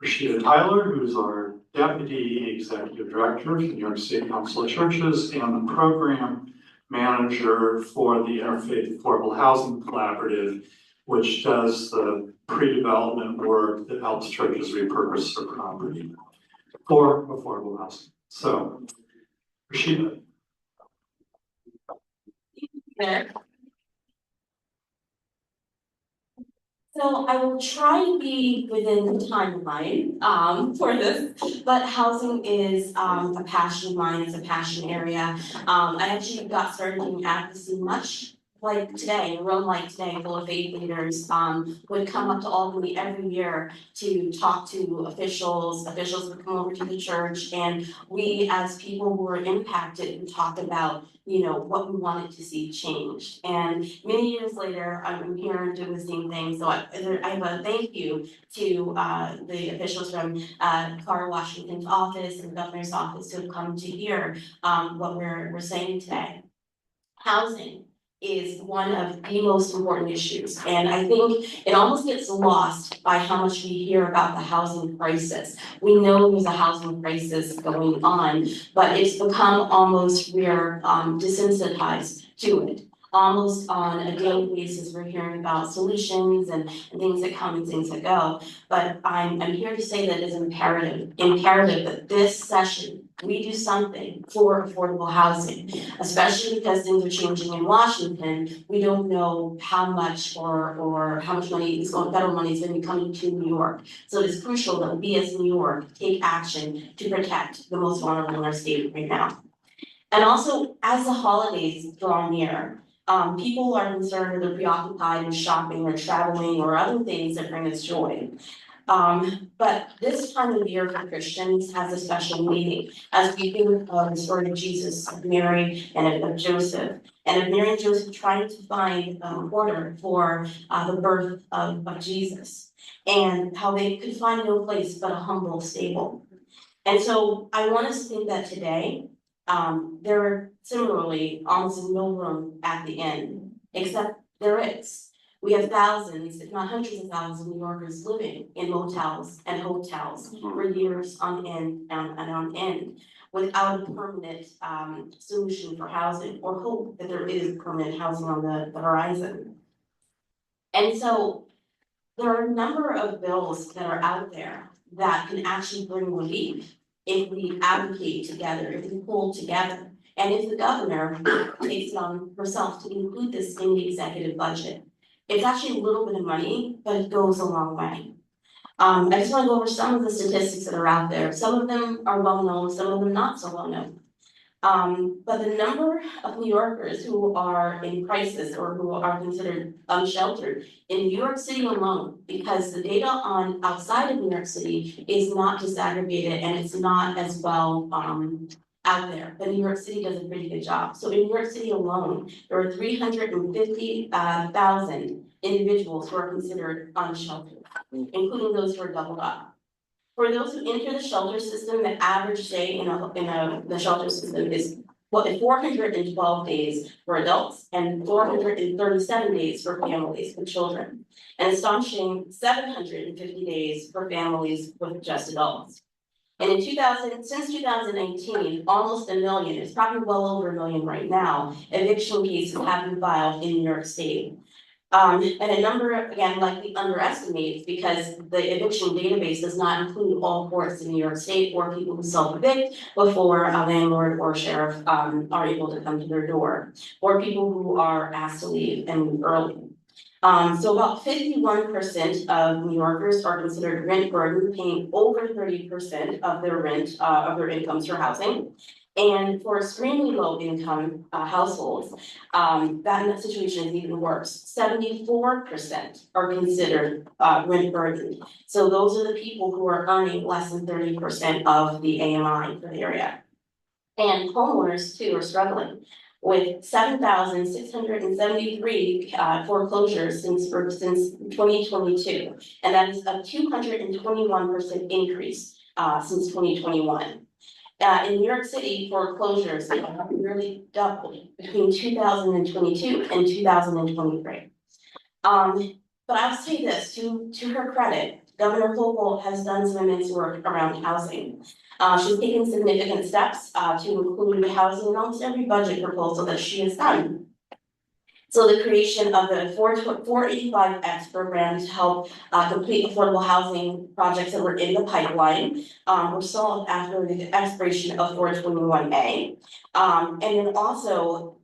Rashida Tyler, who's our Deputy Executive Director for the New York State Council of Churches and the Program Manager for the Interfaith Affordable Housing Collaborative, which does the pre-development work that helps churches repurpose their property for affordable housing. So, Rashida. There. So I will try to be within the timeline for this, but housing is a passion of mine, it's a passion area. I actually got started doing advocacy much like today, a room like today, full of faith leaders, would come up to Albany every year to talk to officials would come over to the church, and we as people who were impacted would talk about, you know, what we wanted to see changed. And many years later, I'm here and doing the same thing, so I have a thank you to the officials from Carter Washington's office and the governor's office who have come to hear what we're saying today. Housing is one of the most important issues. And I think it almost gets lost by how much we hear about the housing crisis. We know there's a housing crisis going on, but it's become almost, we're desensitized to it. Almost on a daily basis, we're hearing about solutions and things that come and things that go. But I'm here to say that it's imperative that this session, we do something for affordable housing, especially because things are changing in Washington. We don't know how much or how much money is going, federal money is going to be coming to New York. So it is crucial that we as New York take action to protect the most vulnerable in our state right now. And also, as the holidays draw near, people are concerned or they're preoccupied with shopping or traveling or other things that bring us joy. But this time of year for Christians has a special meaning as we think of the story of Jesus, of Mary, and of Joseph. And of Mary and Joseph trying to find order for the birth of Jesus, and how they could find no place but a humble stable. And so I want us to think that today, there are similarly almost no room at the inn, except there is. We have thousands, if not hundreds of thousands of New Yorkers living in motels and hotels for years on end and on end, without a permanent solution for housing or hope that there is permanent housing on the horizon. And so there are a number of bills that are out there that can actually bring relief if we advocate together, if we pull together. And if the governor takes it on herself to include this in the executive budget. It's actually a little bit of money, but it goes a long way. I just want to go over some of the statistics that are out there. Some of them are well known, some of them not so well known. But the number of New Yorkers who are in crisis or who are considered unsheltered in New York City alone, because the data on outside of New York City is not disaggregated and it's not as well out there, but New York City does a pretty good job. So in New York City alone, there are 350,000 individuals who are considered unsheltered, including those who are doubled up. For those who enter the shelter system, the average stay in the shelter system is 412 days for adults and 437 days for families with children, and astonishing 750 days for families with just adults. And since 2019, almost a million, it's probably well over a million right now, eviction cases have been filed in New York State. And a number, again, likely underestimates because the eviction database does not include all courts in New York State or people who self-evict before a landlord or sheriff are able to come to their door, or people who are asked to leave and leave early. So about 51% of New Yorkers are considered rent burdened, paying over 30% of their rent, of their incomes for housing. And for extremely low income households, that situation is even worse. 74% are considered rent burdened. So those are the people who are earning less than 30% of the AMI for the area. And homeowners too are struggling, with 7,673 foreclosures since 2022, and that is a 221% increase since 2021. In New York City, foreclosures have nearly doubled between 2022 and 2023. But I'll say this, to her credit, Governor Hochul has done some immense work around housing. She's taken significant steps to include housing in almost every budget proposal that she has done. So the creation of the 485X program to help complete affordable housing projects that were in the pipeline were solved after the expiration of 421A. And then also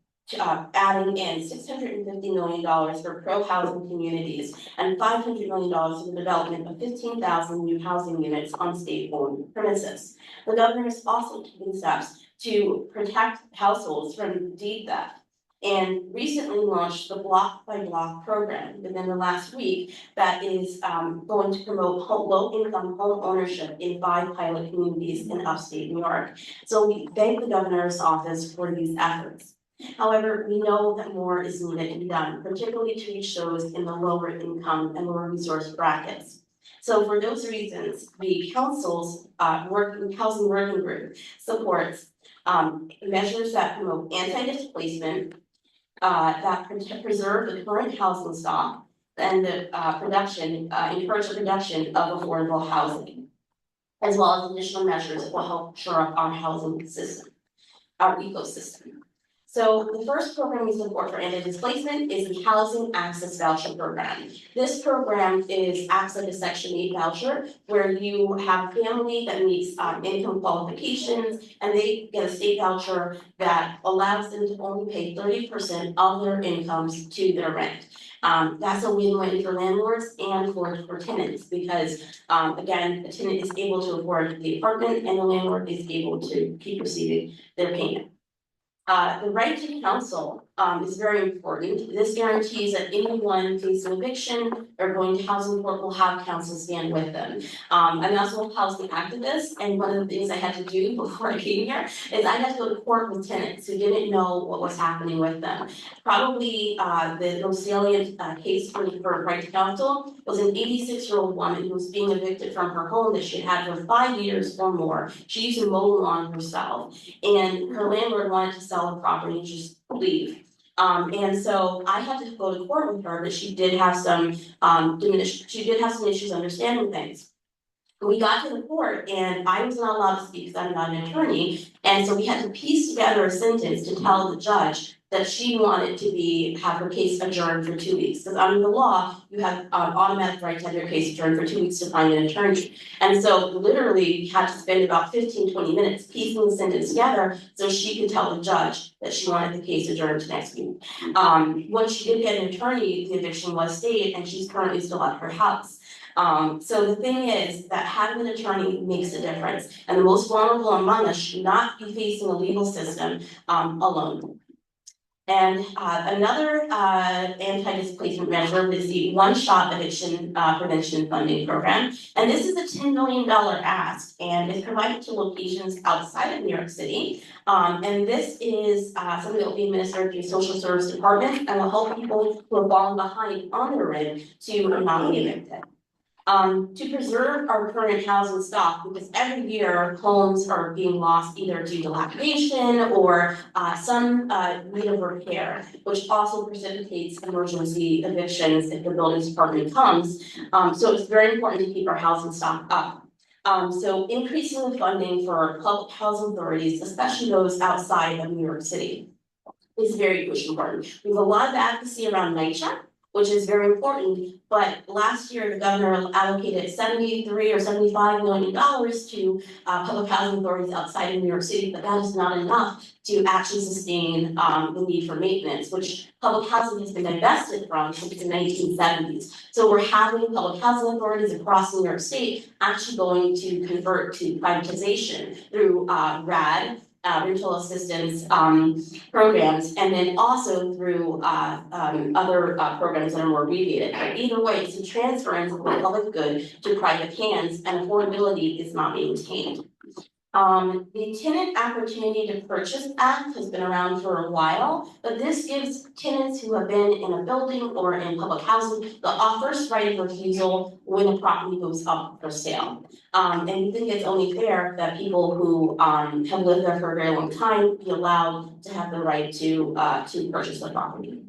adding in $650 million for pro-housing communities and $500 million for the development of 15,000 new housing units on state-owned premises. The governor is also taking steps to protect households from deed theft, and recently launched the block by block program within the last week that is going to promote low income home ownership in 5 pilot communities in upstate New York. So we thank the governor's office for these efforts. However, we know that more is needed to be done, particularly to reach those in the lower income and lower resource brackets. So for those reasons, the council's housing working group supports measures that promote anti-displacement, that preserve the current housing stock and the encourage the production of affordable housing, as well as additional measures that will help shore up our housing system, our ecosystem. So the first program we support for anti-displacement is the Housing Access Voucher Program. This program acts like a Section 8 voucher where you have a family that meets income qualifications and they get a state voucher that allows them to only pay 30% of their incomes to their rent. That's a win-win for landlords and for tenants because again, the tenant is able to afford the apartment and the landlord is able to keep receiving their payment. The right to counsel is very important. This guarantees that anyone facing eviction or going to housing court will have counsel stand with them. I'm also a housing activist, and one of the things I had to do before I came here is I had to go to court with tenants who didn't know what was happening with them. Probably the most salient case for right to counsel was an 86-year-old woman who was being evicted from her home that she had for 5 years or more. She used to mow the lawn herself, and her landlord wanted to sell the property and just leave. And so I had to go to court with her, but she did have some issues understanding things. We got to the court and I was not allowed to speak because I'm not an attorney. And so we had to piece together a sentence to tell the judge that she wanted to have her case adjourned for 2 weeks. Because under the law, you have automatic right to have your case adjourned for 2 weeks to find an attorney. And so literally we had to spend about 15-20 minutes piecing the sentence together so she could tell the judge that she wanted the case adjourned to next week. Once she did get an attorney, the eviction was stayed and she's currently still at her house. So the thing is that having an attorney makes a difference, and the most vulnerable among us should not be facing a legal system alone. And another anti-displacement measure is the one-shot eviction prevention funding program. And this is a $10 million ask, and it's provided to locations outside of New York City. And this is something that will be administered through social service department and will help people who are falling behind on their rent to not be evicted. To preserve our current housing stock, because every year homes are being lost either due to dilapidation or some need of repair, which also precipitates emergency evictions if the building department comes. So it's very important to keep our housing stock up. So increasing the funding for public housing authorities, especially those outside of New York City, is very important. We have a lot of advocacy around NYCHA, which is very important, but last year the governor allocated $73 or $75 million to public housing authorities outside of New York City, but that is not enough to actually sustain the need for maintenance, which public housing has been divested from since the 1970s. So we're having public housing authorities across New York State actually going to convert to privatization through RAD, rental assistance programs, and then also through other programs that are more abbreviated. But either way, it's a transference of the public good to private hands, and affordability is not maintained. The Tenant Opportunity to Purchase Act has been around for a while, but this gives tenants who have been in a building or in public housing the first right of refusal when a property goes up for sale. And we think it's only fair that people who have lived there for a very long time be allowed to have the right to purchase the property.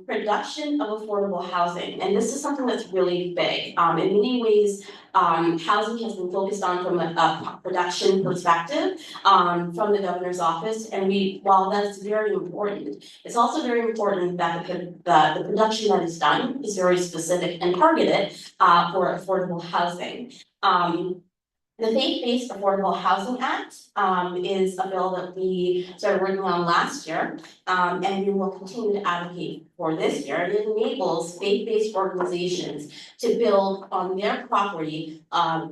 Production of affordable housing, and this is something that's really big. In many ways, housing has been focused on from a production perspective from the governor's office, and while that's very important, it's also very important that the production that is done is very specific and targeted for affordable housing. The Faith-Based Affordable Housing Act is a bill that we started working on last year, and we will continue to advocate for this year. It enables faith-based organizations to build on their property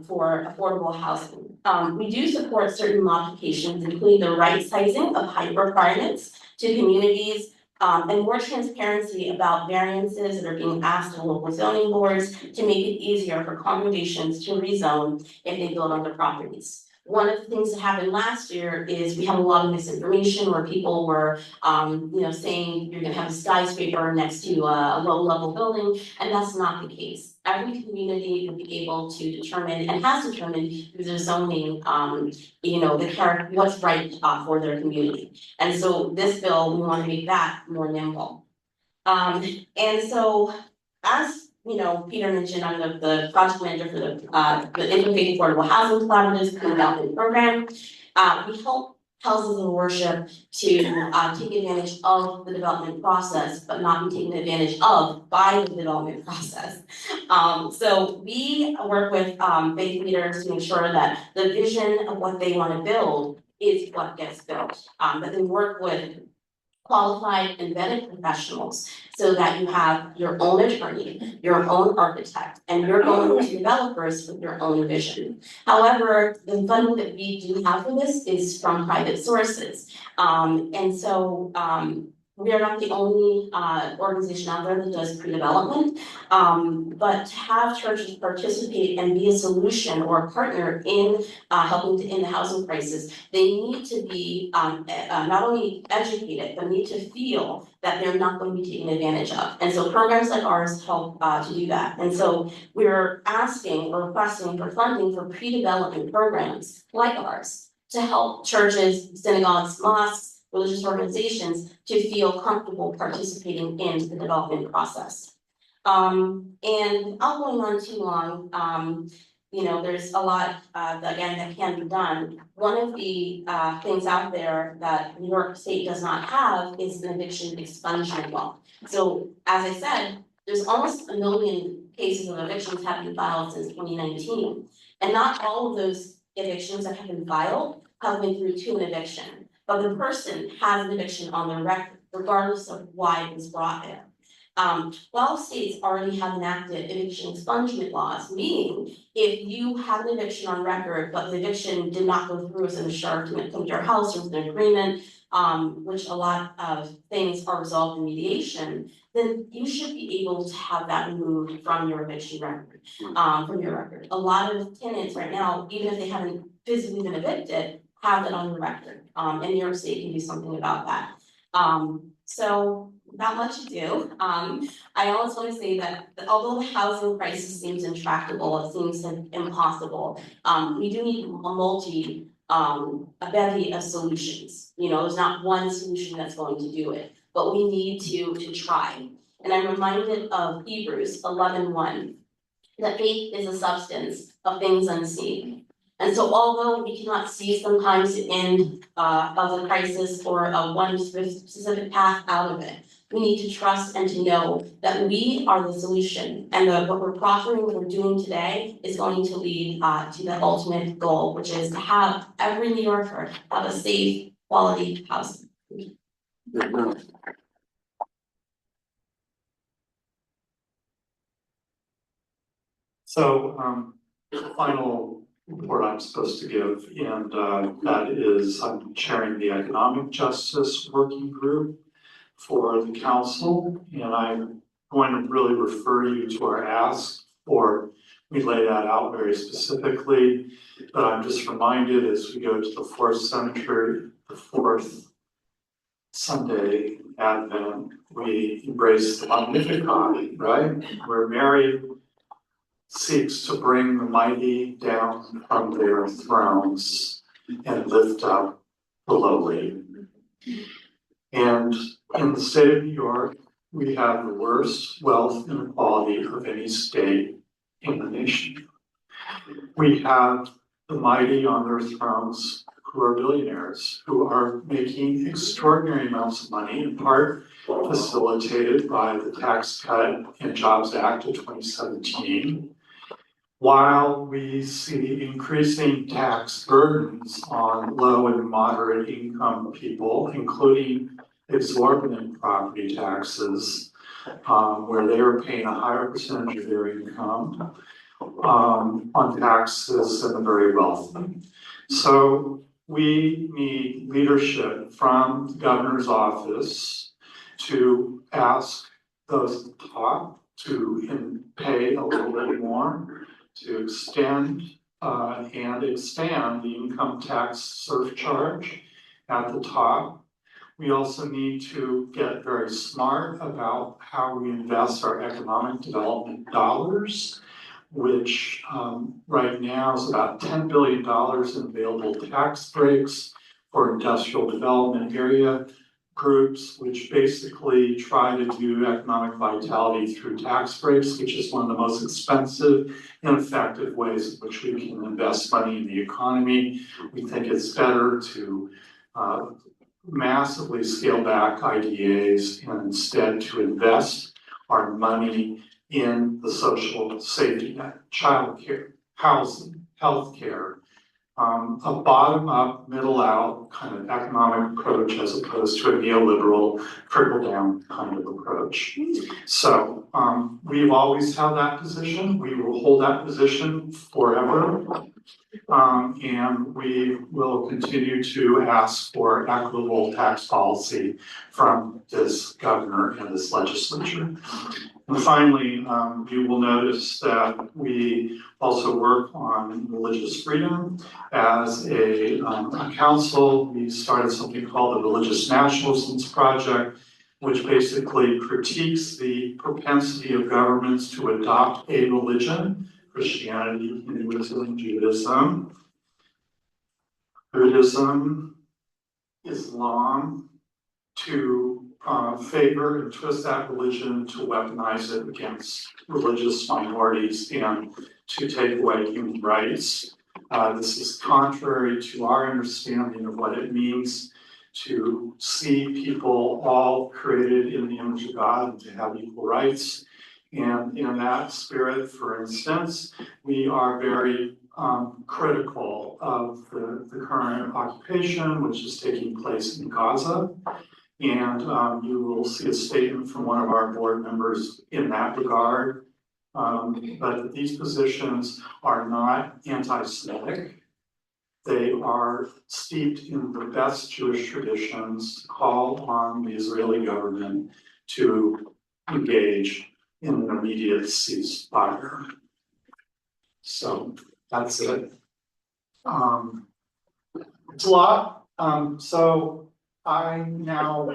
for affordable housing. We do support certain modifications, including the right sizing of height requirements to communities, and more transparency about variances that are being asked of local zoning boards to make it easier for congregations to rezone if they build on their properties. one of the things that happened last year is we had a lot of misinformation where people were, saying you're gonna have a skyscraper next to a low-level building, and that's not the case. Every community will be able to determine, and has determined through their zoning, what's right, for their community. And so this bill, we wanna make that more nimble. And so, as Peter mentioned, I'm the project manager for the Interfaith Affordable Housing Collaboratives Development Program. We help houses of worship to take advantage of the development process, but not be taken advantage of by the development process. So we work with faith leaders to make sure that the vision of what they want to build is what gets built. But then work with qualified and vetted professionals so that you have your own attorney, your own architect, and you're going to developers with your own vision. However, the funding that we do have for this is from private sources. We are not the only organization out there that does pre-development, but to have churches participate and be a solution or a partner in helping to end the housing crisis, they need to be not only educated, but need to feel that they're not going to be taken advantage of. And so programs like ours help to do that. And so we're asking or requesting for funding for pre-development programs like ours to help churches, synagogues, mosques, religious organizations to feel comfortable participating in the development process. And without going on too long, there's a lot that can be done. One of the things out there that New York State does not have is an eviction expungement law. So as I said, there's almost 1 million cases of evictions have been filed since 2019. And not all of those evictions that have been filed have been through to an eviction. But the person has an eviction on their record, regardless of why it was brought there. 12 states already have enacted eviction expungement laws, meaning if you have an eviction on record, but the eviction did not go through as an assured to come to your house or with an agreement, which a lot of things are resolved in mediation, then you should be able to have that removed from your eviction record, from your record. A lot of tenants right now, even if they haven't physically been evicted, have that on the record, and New York State can do something about that. So not much to do. I always want to say that although the housing crisis seems intractable, it seems impossible, we do need a bevy of solutions. There's not one solution that's going to do it, but we need to try. And I'm reminded of Hebrews 11:1, that faith is a substance of things unseen. And so although we cannot see sometimes the end of the crisis or one specific path out of it, we need to trust and to know that we are the solution, and what we're proffering, what we're doing today is going to lead to the ultimate goal, which is to have every New Yorker have a safe, quality housing. So, the final report I'm supposed to give, and that is, I'm chairing the Economic Justice Working Group for the council, and I'm going to really refer you to our ask, or we lay that out very specifically, but I'm just reminded as we go to the fourth Sunday Advent, we embrace the Magnificat, right? Where Mary seeks to bring the mighty down from their thrones and lift up the lowly. And in the state of New York, we have the worst wealth inequality of any state in the nation. We have the mighty on their thrones who are billionaires, who are making extraordinary amounts of money, in part facilitated by the Tax Cut and Jobs Act of 2017. While we see increasing tax burdens on low and moderate income people, including exorbitant property taxes, where they are paying a higher percentage of their income on taxes than the very wealthy. So we need leadership from the governor's office to ask those at the top to pay a little bit more, to extend and expand the income tax surcharge at the top. We also need to get very smart about how we invest our economic development dollars, which right now is about $10 billion in available tax breaks for industrial development area groups, which basically try to do economic vitality through tax breaks, which is one of the most expensive and effective ways in which we can invest money in the economy. We think it's better to massively scale back IDAs and instead to invest our money in the social safety net, childcare, housing, healthcare, a bottom-up, middle-out kind of economic approach as opposed to a neoliberal trickle-down kind of approach. So we've always held that position. We will hold that position forever. And we will continue to ask for equitable tax policy from this governor and this legislature. And finally, you will notice that we also work on religious freedom. As a council, we started something called the Religious Nationalisms Project, which basically critiques the propensity of governments to adopt a religion, Christianity, Hinduism, Buddhism, Islam, to favor and twist that religion to weaponize it against religious minorities and to take away human rights. This is contrary to our understanding of what it means to see people all created in the image of God and to have equal rights. And in that spirit, for instance, we are very critical of the current occupation, which is taking place in Gaza. And you will see a statement from one of our board members in that regard. But these positions are not anti-Semitic. They are steeped in the best Jewish traditions to call on the Israeli government to engage in an immediate ceasefire. So that's it. It's a lot. So I now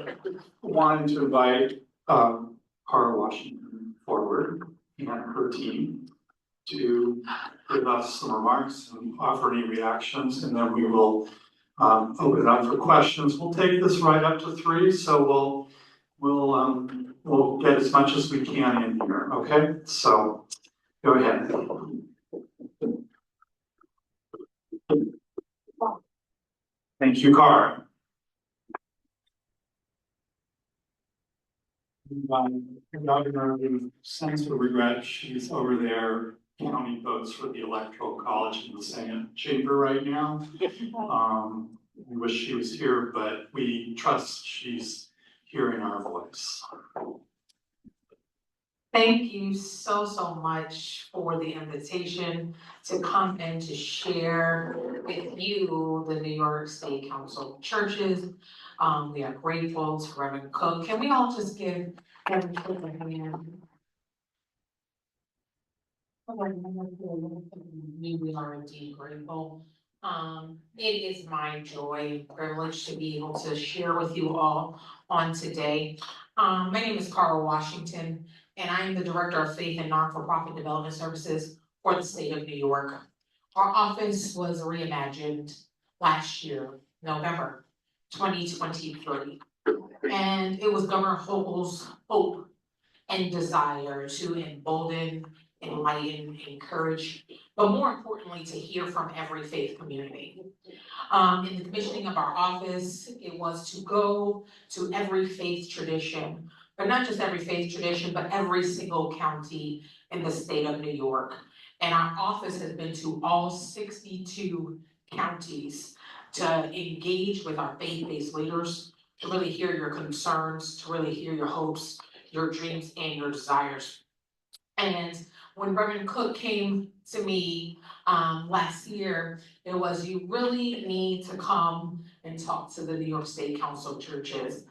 wanted to invite Cara Washington forward and her team to give us some remarks and offer any reactions, and then we will open it up for questions. We'll take this right up to 3, so we'll get as much as we can in here. Okay, so go ahead. Thank you, Cara. Governor, with sense of regret, she's over there counting votes for the Electoral College in the Senate chamber right now. We wish she was here, but we trust she's hearing our voice. Thank you so much for the invitation to come and to share with you the New York State Council of Churches. We are grateful to Reverend Cook. Can we all just give Reverend Cook a hand? We are indeed grateful. It is my joy and privilege to be able to share with you all on today. My name is Cara Washington, and I am the Director of Faith and Non-for-Profit Development Services for the state of New York. Our office was reimagined last year, November 2023. And it was Governor Hochul's hope and desire to embolden, enlighten, encourage, but more importantly, to hear from every faith community. In the commissioning of our office, it was to go to every faith tradition, but not just every faith tradition, but every single county in the state of New York. And our office has been to all 62 counties to engage with our faith-based leaders, to really hear your concerns, to really hear your hopes, your dreams, and your desires. And when Reverend Cook came to me last year, it was, you really need to come and talk to the New York State Council of Churches.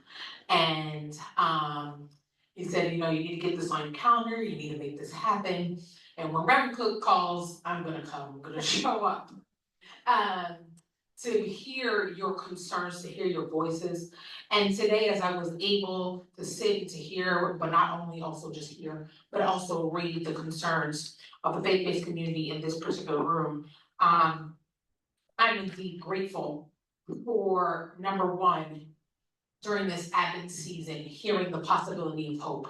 And he said, you need to get this on your calendar, you need to make this happen. And when Reverend Cook calls, I'm gonna come, I'm gonna show up. To hear your concerns, to hear your voices. And today, as I was able to sit and to hear, but not only also just hear, but also read the concerns of the faith-based community in this particular room, I'm indeed grateful for, number one, during this Advent season, hearing the possibility of hope.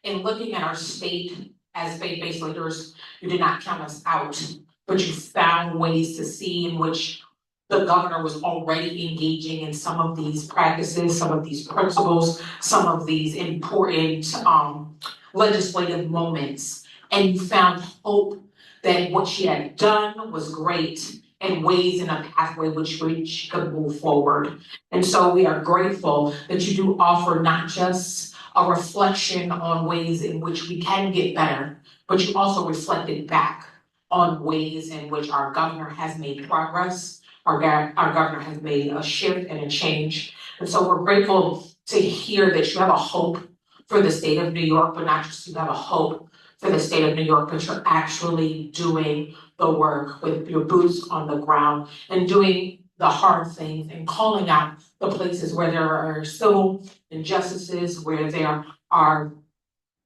In looking at our state as faith-based leaders, you did not count us out, but you found ways to see in which the governor was already engaging in some of these practices, some of these principles, some of these important legislative moments. And you found hope that what she had done was great and ways in a pathway which she could move forward. And so we are grateful that you do offer not just a reflection on ways in which we can get better, but you also reflected back on ways in which our governor has made progress. Our governor has made a shift and a change. And so we're grateful to hear that you have a hope for the state of New York, but not just you have a hope for the state of New York, but you're actually doing the work with your boots on the ground and doing the hard things and calling out the places where there are civil injustices, where there are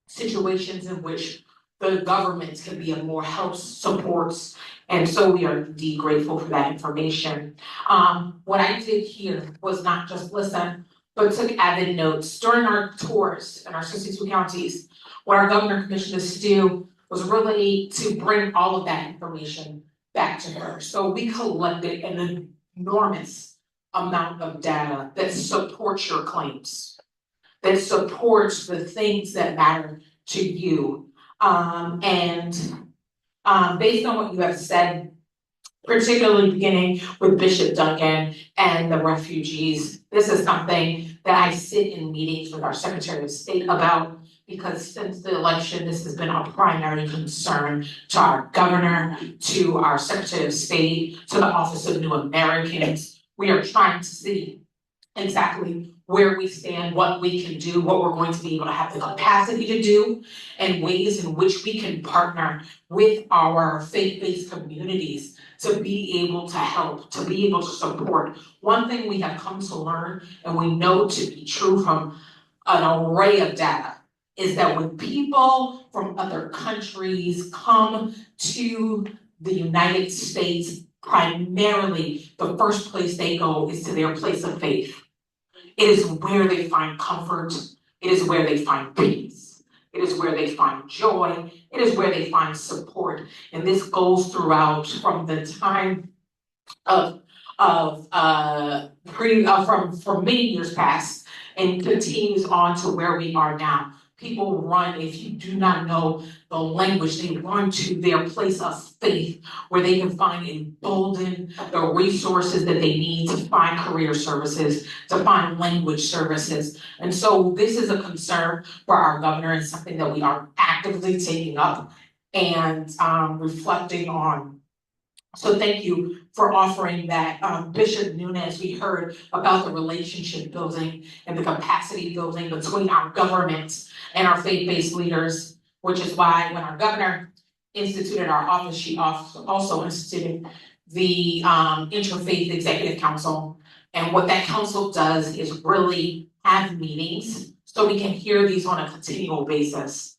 situations in which the government can be of more help, supports, and so we are indeed grateful for that information. What I did here was not just listen, but took avid notes during our tours in our 62 counties. What our governor commissioned us to do was really to bring all of that information back to her. So we collected an enormous amount of data that supports your claims, that supports the things that matter to you. Based on what you have said, particularly beginning with Bishop Duncan and the refugees, this is something that I sit in meetings with our Secretary of State about, because since the election, this has been a primary concern to our governor, to our Secretary of State, to the Office of New Americans. We are trying to see exactly where we stand, what we can do, what we're going to be able to have the capacity to do, and ways in which we can partner with our faith-based communities to be able to help, to be able to support. One thing we have come to learn, and we know to be true from an array of data, is that when people from other countries come to the United States, primarily the first place they go is to their place of faith. It is where they find comfort. It is where they find peace. It is where they find joy. It is where they find support. And this goes throughout from the time from many years past and continues on to where we are now. People run, if you do not know the language, they run to their place of faith where they can find emboldened the resources that they need to find career services, to find language services. And so this is a concern for our governor and something that we are actively taking up and reflecting on. So thank you for offering that. Bishop Nunes, we heard about the relationship building and the capacity building between our government and our faith-based leaders, which is why when our governor instituted our office, she also instituted the Interfaith Executive Council. And what that council does is really have meetings so we can hear these on a continual basis.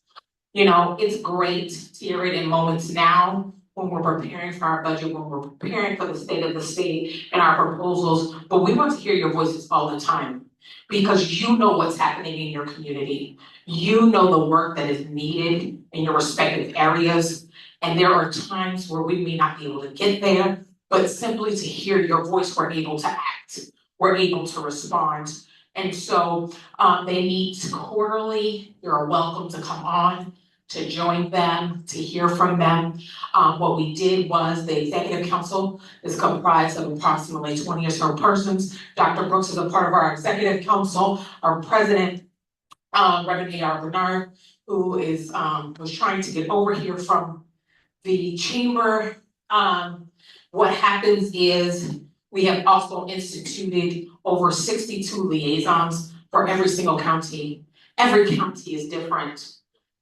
You know, it's great to hear it in moments now when we're preparing for our budget, when we're preparing for the state of the state and our proposals, but we want to hear your voices all the time because you know what's happening in your community. You know the work that is needed in your respective areas, and there are times where we may not be able to get there, but simply to hear your voice, we're able to act, we're able to respond. And so they meet quarterly. You're welcome to come on, to join them, to hear from them. What we did was the executive council is comprised of approximately 20 or so persons. Dr. Brooks is a part of our executive council. Our president, Reverend A.R. Bernard, who is was trying to get over here from the chamber. What happens is we have also instituted over 62 liaisons for every single county. Every county is different.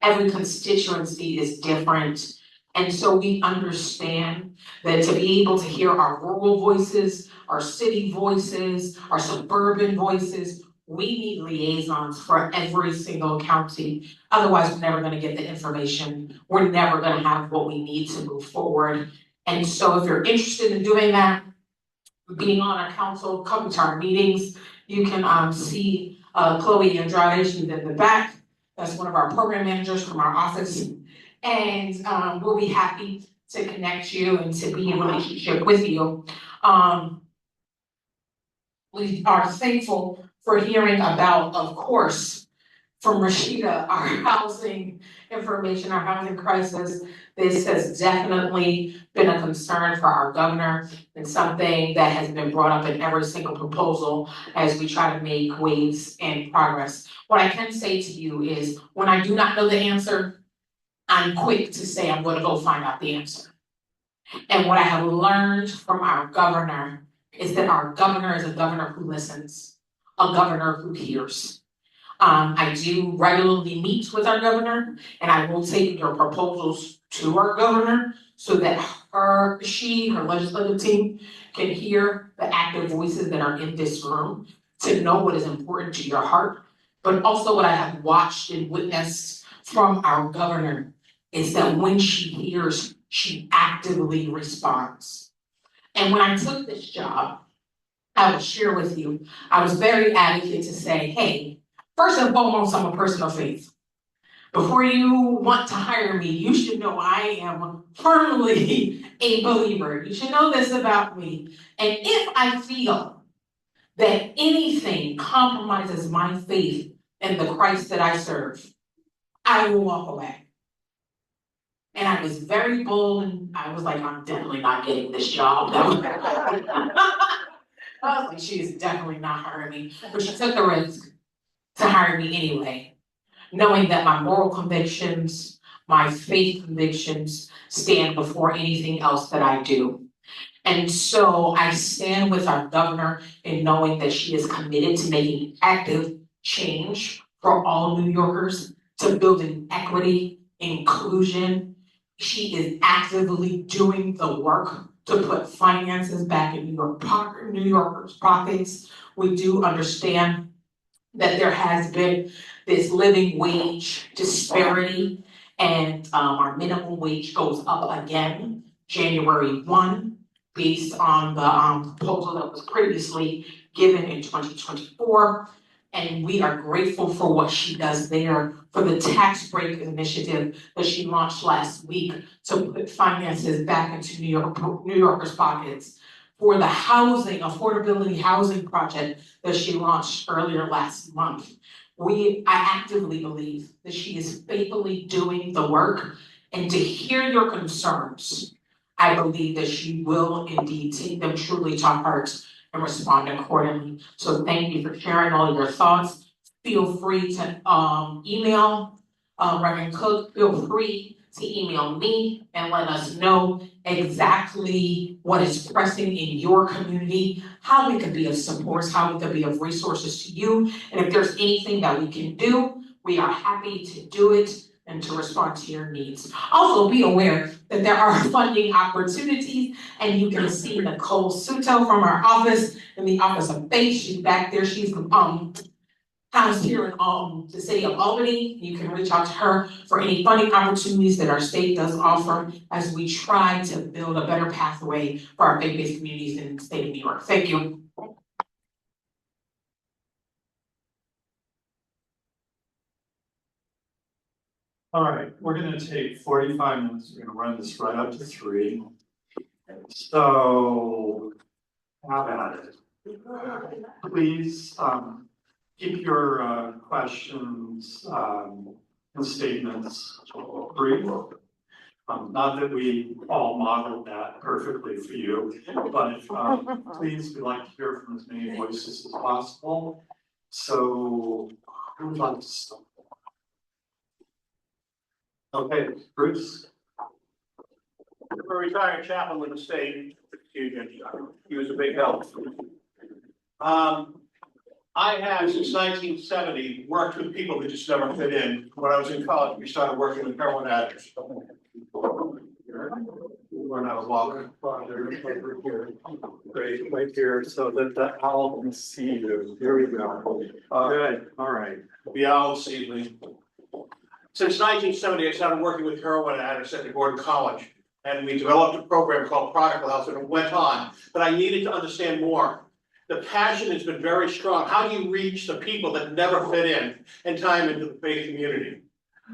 every constituency is different. And so we understand that to be able to hear our rural voices, our city voices, our suburban voices, we need liaisons for every single county. Otherwise, we're never gonna get the information. We're never gonna have what we need to move forward. And so if you're interested in doing that, being on our council, coming to our meetings, you can see Chloe Andrade, she's in the back. That's one of our program managers from our office. And we'll be happy to connect you and to be in relationship with you. We are thankful for hearing about, of course, from Rashida, our housing information, our housing crisis. This has definitely been a concern for our governor and something that has been brought up in every single proposal as we try to make waves and progress. What I can say to you is when I do not know the answer, I'm quick to say I'm gonna go find out the answer. And what I have learned from our governor is that our governor is a governor who listens, a governor who hears. I do regularly meet with our governor, and I will take your proposals to our governor so that her legislative team can hear the active voices that are in this room to know what is important to your heart. But also what I have watched and witnessed from our governor is that when she hears, she actively responds. And when I took this job, I will share with you, I was very advocate to say, hey, first and foremost, I'm a person of faith. Before you want to hire me, you should know I am firmly a believer. You should know this about me. And if I feel that anything compromises my faith in the Christ that I serve, I will walk away. And I was very bold and I was like, I'm definitely not getting this job. I was like, she is definitely not hiring me. But she took the risk to hire me anyway, knowing that my moral convictions, my faith convictions stand before anything else that I do. And so I stand with our governor in knowing that she is committed to making active change for all New Yorkers, to building equity, inclusion. She is actively doing the work to put finances back in New Yorkers' pockets. We do understand that there has been this living wage disparity, and our minimum wage goes up again January 1, based on the proposal that was previously given in 2024. And we are grateful for what she does there, for the tax break initiative that she launched last week to put finances back into New Yorkers' pockets, for the housing, affordability housing project that she launched earlier last month. I actively believe that she is faithfully doing the work, and to hear your concerns, I believe that she will indeed take them truly to heart and respond accordingly. So thank you for sharing all your thoughts. Feel free to email Reverend Cook. Feel free to email me and let us know exactly what is pressing in your community, how we can be of support, how we can be of resources to you. And if there's anything that we can do, we are happy to do it and to respond to your needs. Also be aware that there are funding opportunities, and you can see Nicole Suto from our office in the Office of Faith. She's back there. She's housed here in the city of Albany. You can reach out to her for any funding opportunities that our state does offer as we try to build a better pathway for our faith-based communities in the state of New York. Thank you. All right, we're gonna take 45 minutes. We're gonna run this right up to 3. So, have at it. Please, keep your questions and statements brief. Not that we all modeled that perfectly for you, but please, we'd like to hear from as many voices as possible. So, who would like to start? Okay, Bruce. I'm a retired chaplain with the state, excuse me, he was a big help. I have since 1970 worked with people that just never fit in. When I was in college, we started working with heroin addicts. We're not a walker. Great, right here, so that the owl can see you. Here we go. Good, all right. The owl sees me. Since 1970, I started working with heroin addicts at the Gordon College. And we developed a program called Prodigal Health, and it went on, but I needed to understand more. The passion has been very strong. How do you reach the people that never fit in time into the faith community?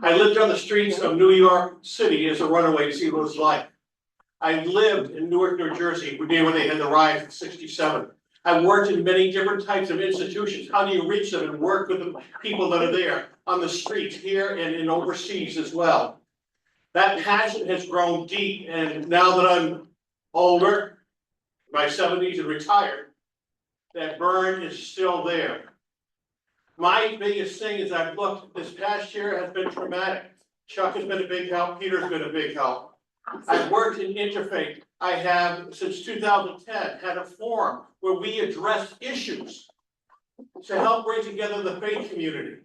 I lived on the streets of New York City as a runaway to see what it was like. I lived in Newark, New Jersey, when they had the riots in '67. I worked in many different types of institutions. How do you reach them and work with the people that are there on the streets here and in overseas as well? That passion has grown deep, and now that I'm older, my 70s and retired, that burn is still there. My biggest thing is I've looked, this past year has been traumatic. Chuck has been a big help, Peter's been a big help. I've worked in interfaith. I have, since 2010, had a forum where we addressed issues to help bring together the faith community.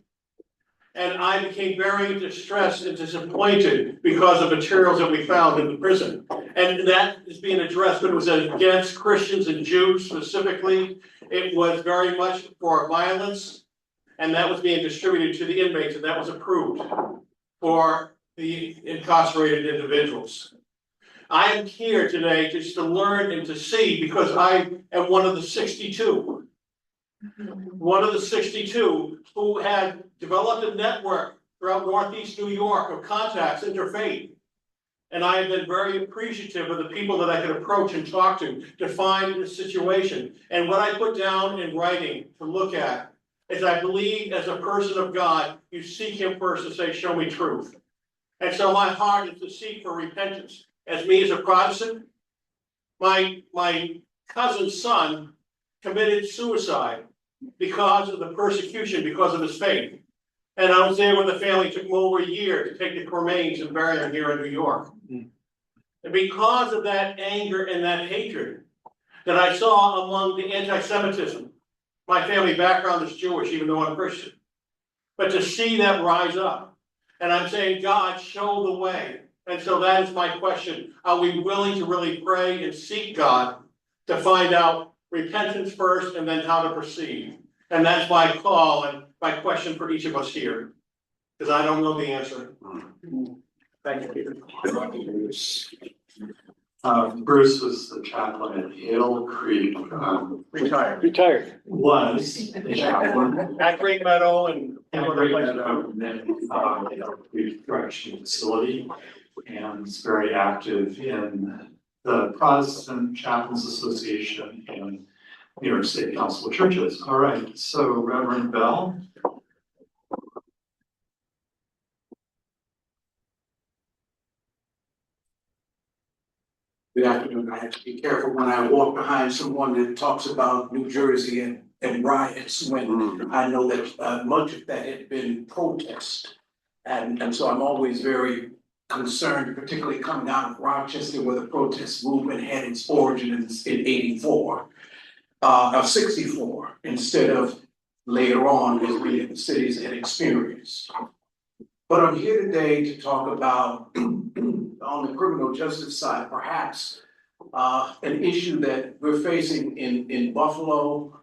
And I became very distressed and disappointed because of materials that we found in the prison. And that is being addressed, but it was against Christians and Jews specifically. It was very much for violence, and that was being distributed to the inmates, and that was approved for the incarcerated individuals. I am here today just to learn and to see, because I am one of the 62. One of the 62 who had developed a network throughout Northeast New York of contacts, interfaith. And I have been very appreciative of the people that I could approach and talk to find the situation. And what I put down in writing to look at is, I believe as a person of God, you seek him first and say, show me truth. And so my heart is to seek for repentance. As me as a Protestant, my cousin's son committed suicide because of the persecution, because of his faith. And I was there when the family. It took them over a year to take the remains and bury them here in New York. And because of that anger and that hatred that I saw among the anti-Semitism, my family background is Jewish, even though I'm Christian. But to see that rise up, and I'm saying, God, show the way. And so that is my question. Are we willing to really pray and seek God to find out repentance first and then how to proceed? And that's my call and my question for each of us here, because I don't know the answer. Thank you, Peter. Bruce was the chaplain at Hale Creek. Retired. Was the chaplain At Green Meadow and. at Great Meadow, and then Hale Creek Correctional Facility, and is very active in the Protestant Chaplains Association and New York State Council of Churches. All right, so Reverend Bell. Good afternoon. I have to be careful when I walk behind someone that talks about New Jersey and riots, when I know that much of that had been protest. And so I'm always very concerned, particularly coming out of Rochester, where the protest movement had its origins in 84, of 64, instead of later on as many of the cities had experienced. But I'm here today to talk about, on the criminal justice side, perhaps an issue that we're facing in Buffalo.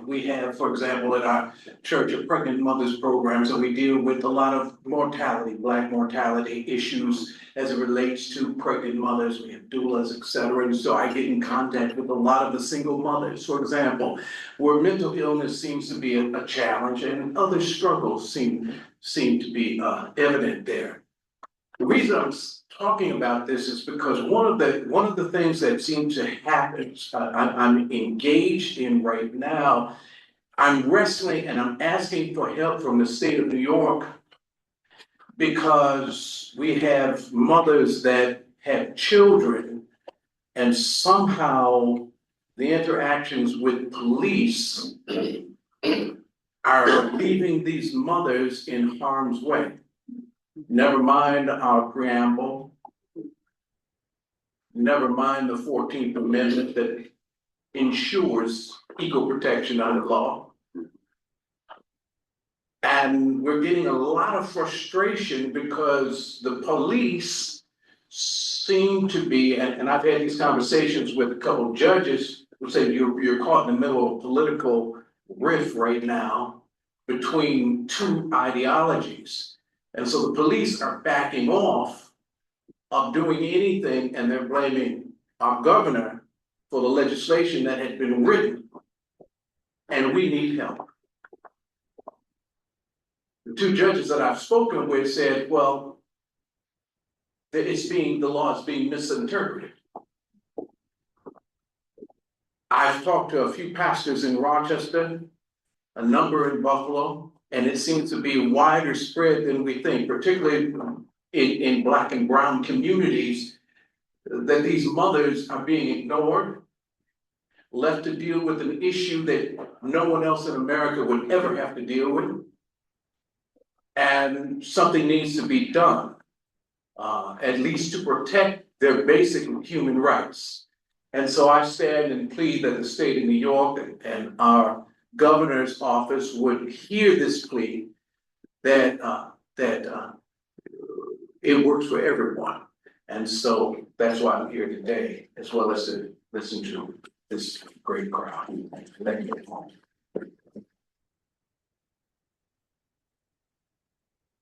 We have, for example, at our Church of Pregnant Mothers programs, and we deal with a lot of mortality, Black mortality issues as it relates to pregnant mothers. We have doulas, et cetera. And so I get in contact with a lot of the single mothers, for example, where mental illness seems to be a challenge and other struggles seem to be evident there. The reason I'm talking about this is because one of the things that seems to happen, I'm engaged in right now, I'm wrestling and I'm asking for help from the state of New York, because we have mothers that have children, and somehow the interactions with police are leaving these mothers in harm's way. Never mind our preamble. Never mind the 14th Amendment that ensures equal protection under law. And we're getting a lot of frustration because the police seem to be, and I've had these conversations with a couple of judges who say you're caught in the middle of a political rift right now between two ideologies. And so the police are backing off of doing anything, and they're blaming our governor for the legislation that had been written. And we need help. The two judges that I've spoken with said, well, the law is being misinterpreted. I've talked to a few pastors in Rochester, a number in Buffalo, and it seems to be wider spread than we think, particularly in Black and brown communities, that these mothers are being ignored, left to deal with an issue that no one else in America would ever have to deal with. And something needs to be done, at least to protect their basic human rights. And so I stand and plead that the state of New York and our governor's office would hear this plea, that it works for everyone. And so that's why I'm here today, as well as to listen to this great crowd. Thank you.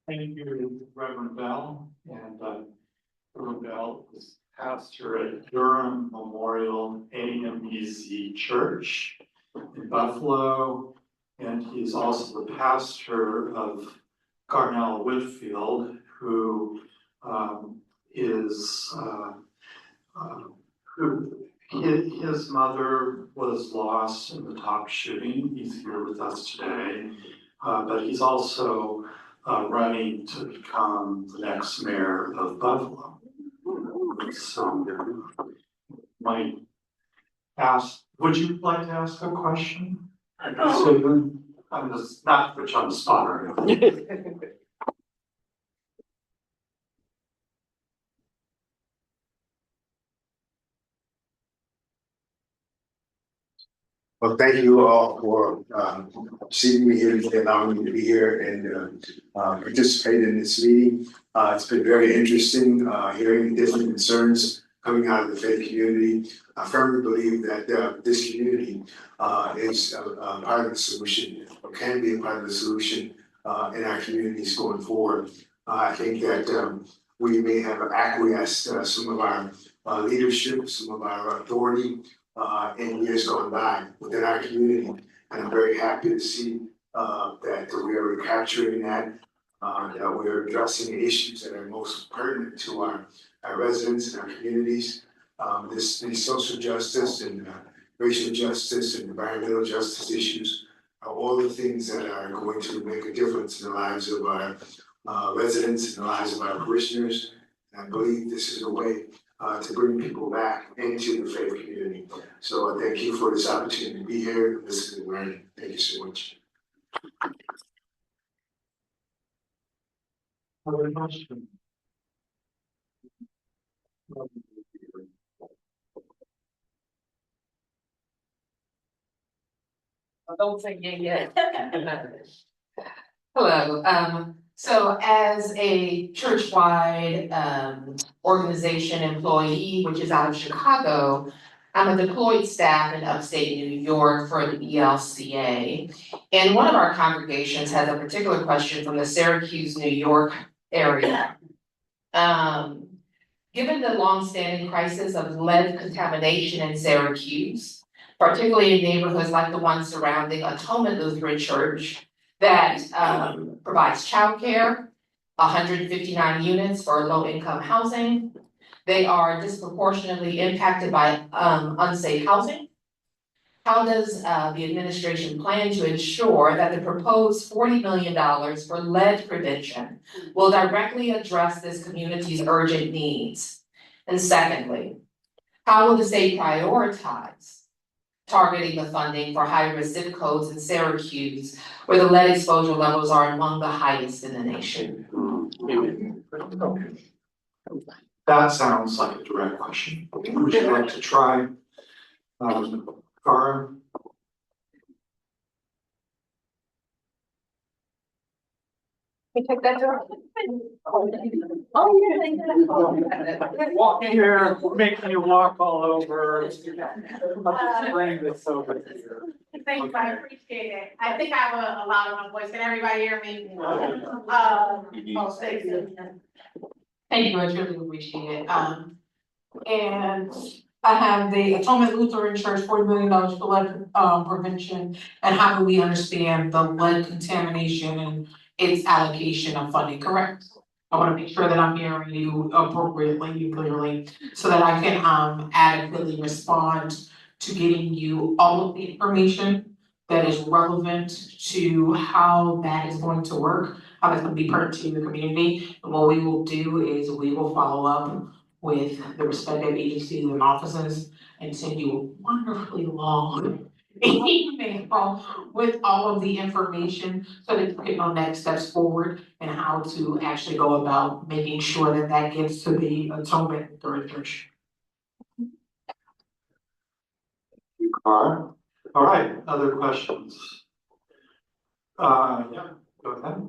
Thank you, Reverend Bell, and Reverend Bell is pastor at Durham Memorial AMEZ Church in Buffalo, and he's also the pastor of Garnell Whitfield, who his mother was lost in the top shooting. He's here with us today, but he's also running to become the next mayor of Buffalo. So, would you like to ask a question? So, I'm just not put you on the spot or anything. Well, thank you all for seeing me here today, allowing me to be here and participate in this meeting. It's been very interesting hearing the different concerns coming out of the faith community. I firmly believe that this community is a part of the solution, or can be a part of the solution in our communities going forward. I think that we may have acquiesced some of our leadership, some of our authority in years gone by within our community. And I'm very happy to see that we are recapturing that, that we're addressing the issues that are most pertinent to our residents and our communities. These social justice and racial justice and environmental justice issues are all the things that are going to make a difference in the lives of our residents and the lives of our parishioners. And I believe this is a way to bring people back into the faith community. So I thank you for this opportunity to be here and listen and learn. Thank you so much. Other question? Don't say yeah yet. Hello, so as a church-wide organization employee, which is out of Chicago, I'm a deployed staff in upstate New York for the ELCA. And one of our congregations has a particular question from the Syracuse, New York area. Given the longstanding crisis of lead contamination in Syracuse, particularly in neighborhoods like the one surrounding Atonement Lutheran Church that provides childcare, 159 units for low-income housing. They are disproportionately impacted by unsafe housing. How does the administration plan to ensure that the proposed $40 million for lead prevention will directly address this community's urgent needs? And secondly, how will the state prioritize targeting the funding for high-risk zip codes in Syracuse, where the lead exposure levels are among the highest in the nation? That sounds like a direct question. Would you like to try? Cara? Take that door. Oh, Walking here, making you walk all over. Bring this over here. Thank you, I appreciate it. I think I have a loud enough voice. Can everybody hear me? Thank you. Thank you, I truly appreciate it. And I have the Atonement Lutheran Church, $40 million for lead, prevention. And how do we understand the lead contamination and its allocation of funding, correct? I wanna make sure that I'm hearing you appropriately, clearly, so that I can, adequately respond to getting you all of the information that is relevant to how that is going to work, how that's gonna be pertinent to the community. And what we will do is we will follow up with the respective agencies and offices and send you a wonderfully long email with all of the information so that you can know next steps forward and how to actually go about making sure that that gets to the atonement during church. All right, other questions? Yeah, go ahead.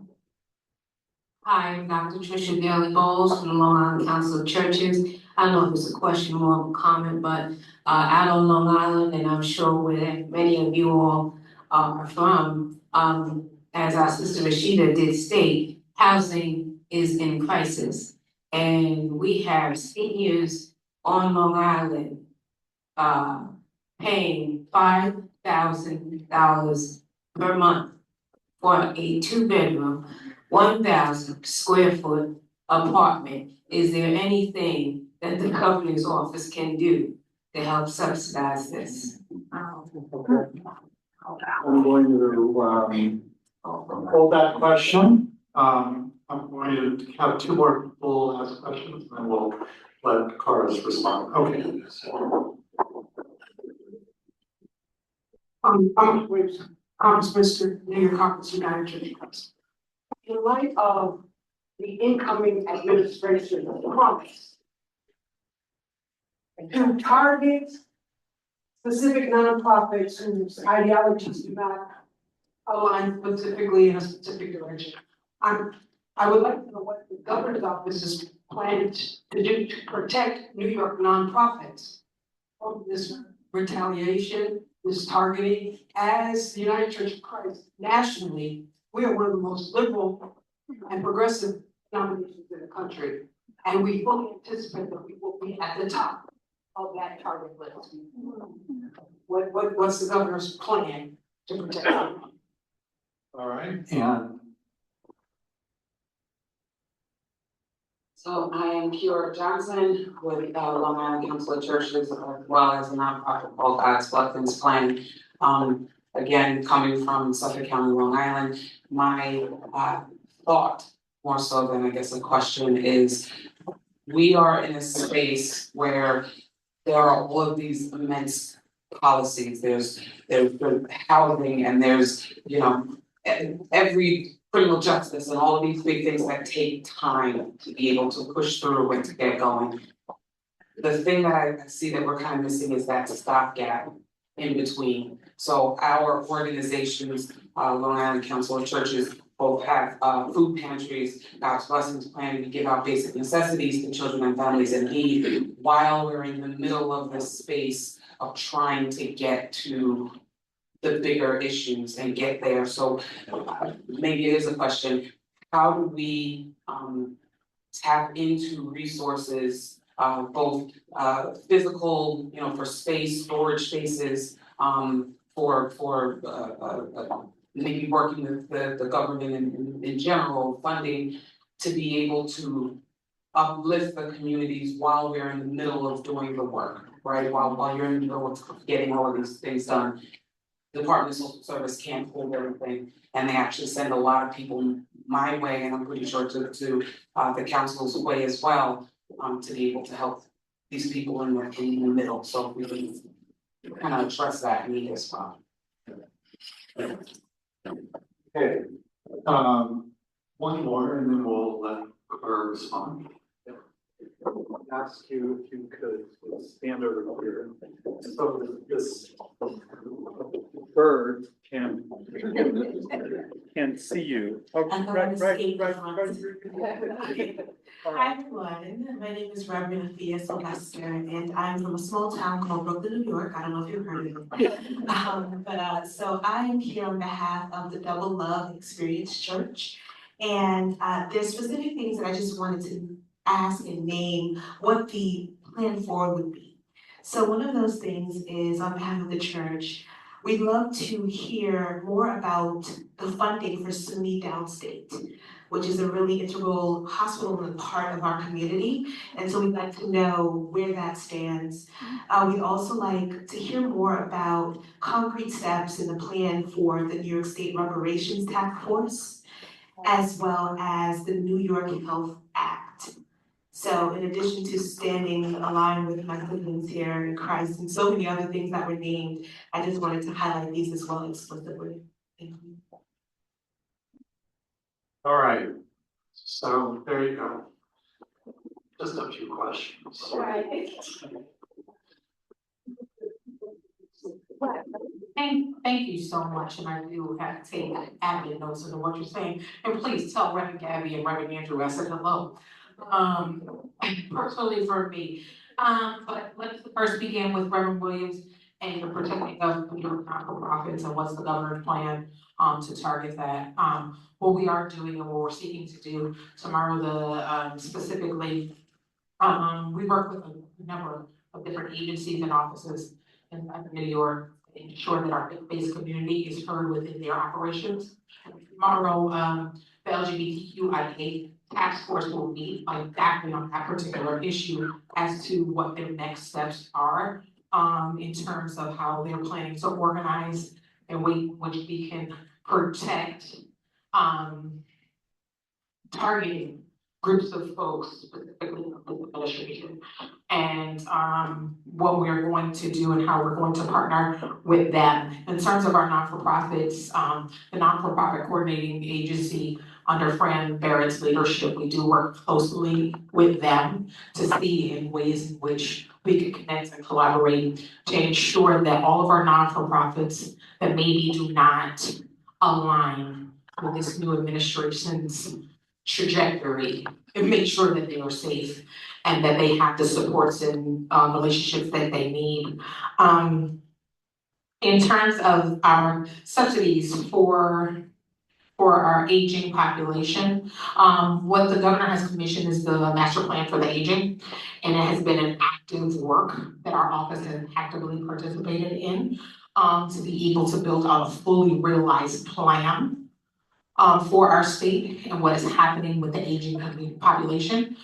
Hi, I'm Dr. Tricia Daly Bowles from the Long Island Council of Churches. I don't know if it's a question or a comment, but out on Long Island, and I'm sure where many of you all are from, as our sister Rashida did state, housing is in crisis. And we have seniors on Long Island paying $5,000 per month for a two-bedroom, 1,000 square foot apartment. Is there anything that the governor's office can do to help subsidize this? I'm going to, hold that question. I'm going to have two more people ask questions and then we'll let Cars respond. Okay. Mr. New York Conference United Church Council. In light of the incoming administration promise to target specific nonprofits whose ideologies do not align specifically in a specific direction. I would like to know what the governor's office is planning to do to protect New York nonprofits from this retaliation, this targeting. As the United Church of Christ nationally, we are one of the most liberal and progressive denominations in the country. And we fully anticipate that we will be at the top of that target list. What's the governor's plan to protect them? All right, and So I am Kiora Johnson with Long Island Council of Churches, as well as a nonprofit called God's Blessings Plan. Again, coming from Suffolk County, Long Island, my thought, more so than I guess a question, is we are in a space where there are all of these immense policies. There's housing and there's, you know, every criminal justice and all of these big things that take time to be able to push through and to get going. The thing that I see that we're kind of missing is that stopgap in between. So our organizations, Long Island Council of Churches, both have food pantries, God's Blessings Plan. We give out basic necessities to children and families in need while we're in the middle of this space of trying to get to the bigger issues and get there. So maybe it is a question, how do we tap into resources, both physical, you know, for space, storage spaces, for maybe working with the government in general, funding, to be able to uplift the communities while we're in the middle of doing the work, right? While you're in the middle of getting all of these things done. The Department of Social Service can't hold everything, and they actually send a lot of people my way, and I'm pretty sure to the council's way as well, to be able to help these people in the middle. So we can kind of address that need as well. okay, one more and then we'll let her respond. Ask you if you could stand over here. So this bird can see you. Oh, I'm right. Hi everyone, my name is Reverend Athea Sylvester and I'm from a small town called Brooklyn, New York. I don't know if you've heard of it. So I am here on behalf of the Double Love Experience Church. And there's specific things that I just wanted to ask and name what the plan forward would be. So one of those things is on behalf of the church, we'd love to hear more about the funding for SUNY Downstate, which is a really integral hospital and part of our community. And so we'd like to know where that stands. We'd also like to hear more about concrete steps in the plan for the New York State Reparations Task Force, as well as the New York Health Act. So in addition to standing aligned with my siblings here in Christ and so many other things that were named, I just wanted to highlight these as well explicitly. Thank you. All right, so there you go. Just a few questions. Thank you so much, and I do have to take avid notes of what you're saying, and please tell Reverend Gabby and Reverend Andrew I said hello. Personally for me, but let's first begin with Reverend Williams and the protecting of your non-for-profits and what's the governor's plan to target that. What we are doing and what we're seeking to do tomorrow, specifically, we work with a number of different agencies and offices in New York, ensure that our faith-based community is heard within their operations. Tomorrow, the LGBTQIA task force will meet exactly on that particular issue as to what their next steps are in terms of how they're planning to organize and which we can protect targeting groups of folks, specifically in the administration, and what we're going to do and how we're going to partner with them. In terms of our non-for-profits, the non-for-profit coordinating agency under Fran Barrett's leadership, we do work closely with them to see in ways in which we can connect and collaborate to ensure that all of our non-for-profits that maybe do not align with this new administration's trajectory and make sure that they are safe and that they have the supports and relationships that they need. In terms of our subsidies for our aging population, what the governor has commissioned is the master plan for the aging, and it has been an active work that our office has actively participated in to be able to build out a fully realized plan for our state and what is happening with the aging population,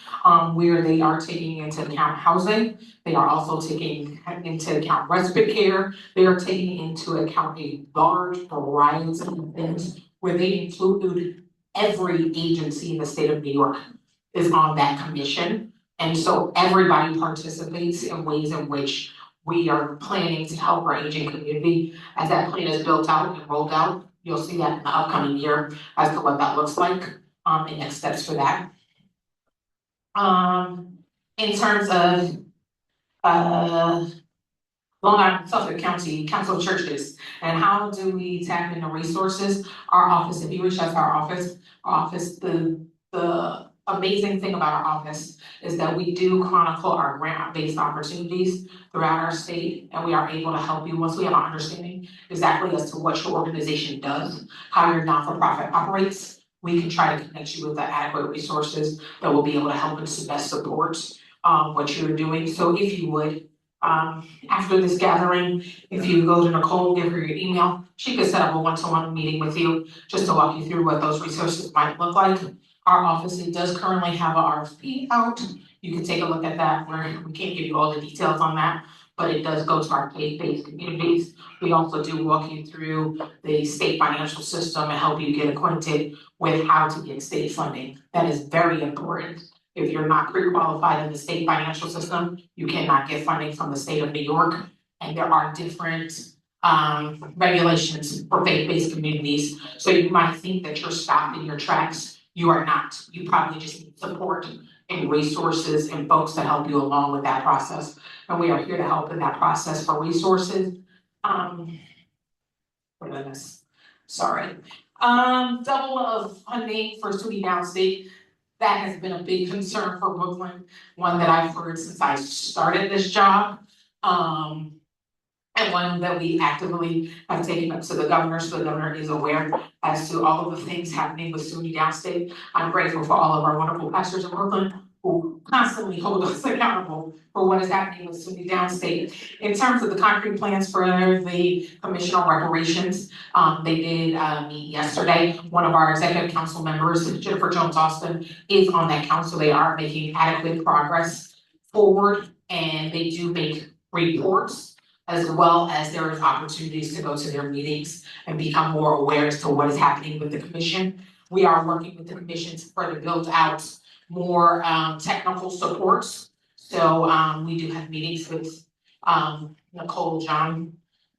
where they are taking into account housing, they are also taking into account respite care, they are taking into account a large variety of things where they include every agency in the state of New York is on that commission. And so everybody participates in ways in which we are planning to help our aging community. As that plan is built out and rolled out, you'll see that in the upcoming year as to what that looks like, and next steps for that. In terms of Long Island, Suffolk County Council of Churches, and how do we tap into resources? Our office, if you reach out to our office, the amazing thing about our office is that we do chronicle our grant-based opportunities throughout our state, and we are able to help you once we have an understanding exactly as to what your organization does, how your not-for-profit operates. We can try to connect you with the adequate resources that will be able to help and best support what you're doing. So if you would, after this gathering, if you go to Nicole, give her your email, she could set up a one-to-one meeting with you just to walk you through what those resources might look like. Our office, it does currently have an RFP out. You can take a look at that, where we can't give you all the details on that, but it does go to our faith-based communities. We also do walk you through the state financial system and help you get acquainted with how to get state funding. That is very important. If you're not pre-qualified in the state financial system, you cannot get funding from the state of New York. And there are different regulations for faith-based communities. So you might think that you're stopped in your tracks. You are not. You probably just need support and resources and folks to help you along with that process. And we are here to help in that process for resources. goodness, sorry. Double of funding for SUNY Downstate. That has been a big concern for Brooklyn, one that I've heard since I started this job. And one that we actively have taken up to the governor, so the governor is aware as to all of the things happening with SUNY Downstate. I'm grateful for all of our wonderful pastors in Brooklyn who constantly hold us accountable for what is happening with SUNY Downstate. In terms of the concrete plans for the Commission on Reparations, they did meet yesterday. One of our executive council members, Jennifer Jones Austin, is on that council. They are making adequate progress forward, and they do make reports, as well as there is opportunities to go to their meetings and become more aware as to what is happening with the commission. We are working with the commission to further build out more technical supports. So we do have meetings with Nicole John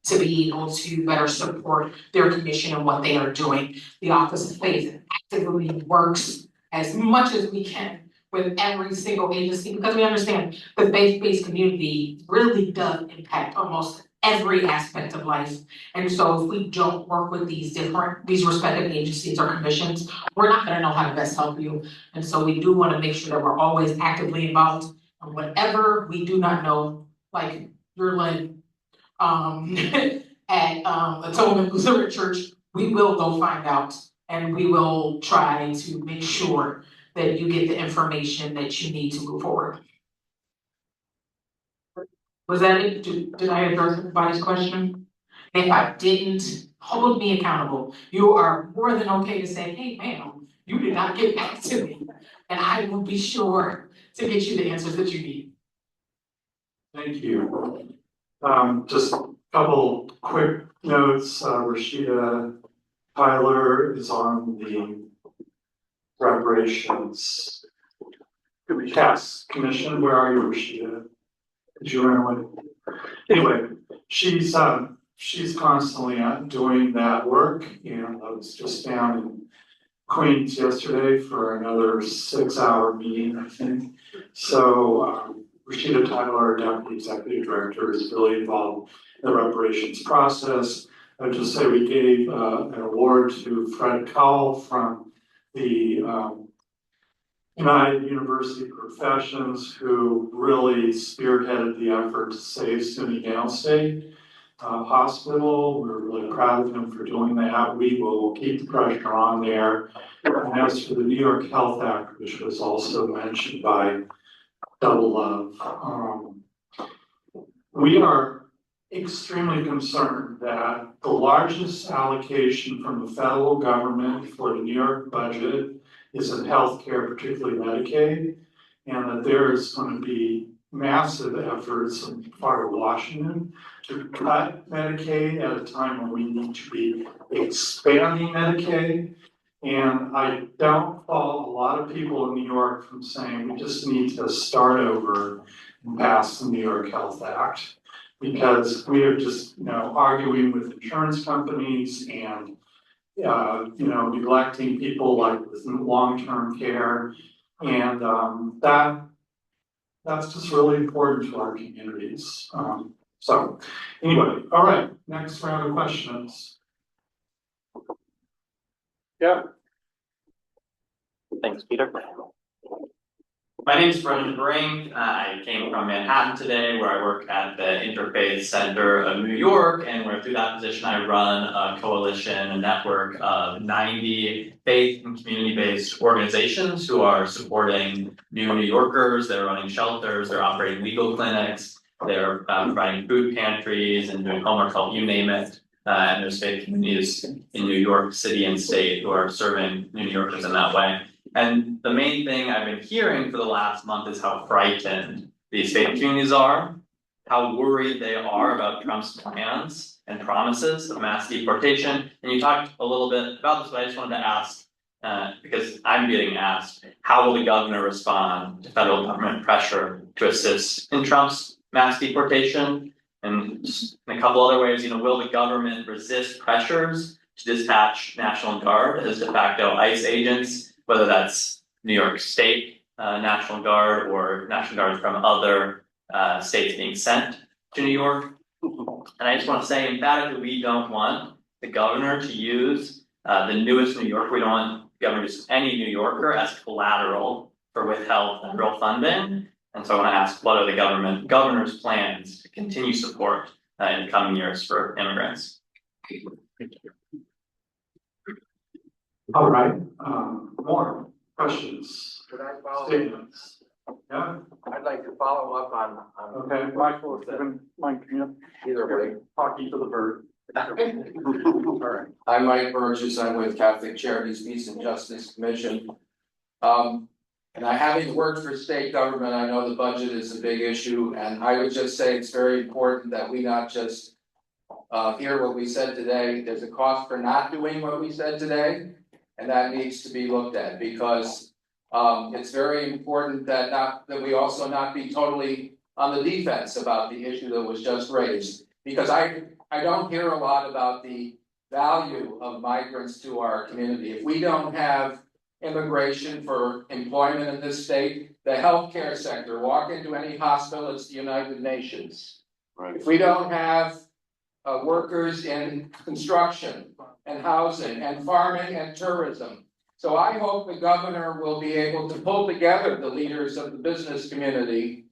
to be able to better support their commission and what they are doing. The Office of Faith actively works as much as we can with every single agency, because we understand the faith-based community really does impact almost every aspect of life. And so if we don't work with these respective agencies or commissions, we're not gonna know how to best help you. And so we do wanna make sure that we're always actively involved in whatever we do not know, like your Lynn, at Atonement Lutheran Church, we will go find out, and we will try to make sure that you get the information that you need to move forward. Was that it? Did I address everybody's question? If I didn't, hold me accountable. You are more than okay to say, hey, ma'am, you did not get back to me. And I will be sure to get you the answers that you need. Thank you. Just a couple quick notes. Rashida Tyler is on the Reparations Task Commission. Where are you, Rashida? Did you run away? Anyway, she's constantly doing that work, and I was just down in Queens yesterday for another 6-hour meeting, I think. So Rashida Tyler, our Deputy Executive Director, is really involved in the reparations process. I would just say we gave an award to Fred Cowell from the United University Professions, who really spearheaded the effort to save SUNY Downstate Hospital. We're really proud of him for doing that. We will keep the pressure on there. And as for the New York Health Act, which was also mentioned by Double Love, we are extremely concerned that the largest allocation from the federal government for the New York budget is in healthcare, particularly Medicaid, and that there is going to be massive efforts on the part of Washington to cut Medicaid at a time when we need to be expanding Medicaid. And I don't fault a lot of people in New York from saying we just need to start over and pass the New York Health Act, because we are just, arguing with insurance companies and neglecting people like with long-term care, and that's just really important to our communities. So anyway, all right, next round of questions. Yeah. Thanks, Peter. My name is Brendan Brink. I came from Manhattan today, where I work at the Interfaith Center of New York, and where through that position I run a coalition, a network of 90 faith and community-based organizations who are supporting new New Yorkers. They're running shelters, they're operating legal clinics, they're providing food pantries and doing homework help, you name it. And there's faith communities in New York City and state who are serving New Yorkers in that way. And the main thing I've been hearing for the last month is how frightened these faith communities are, how worried they are about Trump's plans and promises of mass deportation. And you talked a little bit about this, but I just wanted to ask, because I'm getting asked, how will the governor respond to federal government pressure to assist in Trump's mass deportation? And in a couple other ways, will the government resist pressures to dispatch National Guard as de facto ICE agents, whether that's New York State National Guard or National Guard from other states being sent to New York? And I just want to say emphatically, we don't want the governor to use the newest New York. We don't want governor just any New Yorker as collateral for withheld federal funding. And so I want to ask, what are the governor's plans to continue support in the coming years for immigrants? All right, more questions, Could I follow? statements? Yeah, I'd like to follow up on. okay, Michael, if you can, Mike, Either way. talking to the bird. Alright. I'm Mike Burgess, I'm with Catholic Charities Peace and Justice Commission. And having worked for state government, I know the budget is a big issue, and I would just say it's very important that we not just hear what we said today. There's a cost for not doing what we said today, and that needs to be looked at, because it's very important that we also not be totally on the defense about the issue that was just raised. Because I don't hear a lot about the value of migrants to our community. If we don't have immigration for employment in this state, the healthcare sector, walk into any hospital, it's the United Nations. Right. If we don't have workers in construction and housing and farming and tourism. So I hope the governor will be able to pull together the leaders of the business community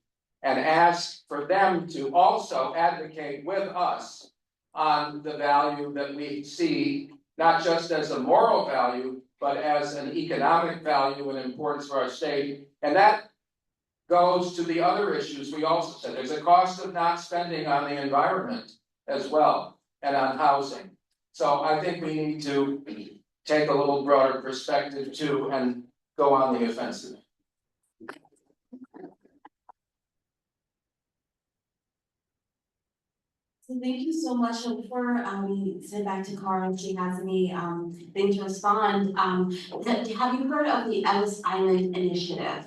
and ask for them to also advocate with us on the value that we see, not just as a moral value, but as an economic value and importance for our state. And that goes to the other issues we also said. There's a cost of not spending on the environment as well, and on housing. So I think we need to take a little broader perspective too and go on the offensive. So thank you so much. And before we send back to Carl, if she has any thing to respond, have you heard of the Ellis Island Initiative?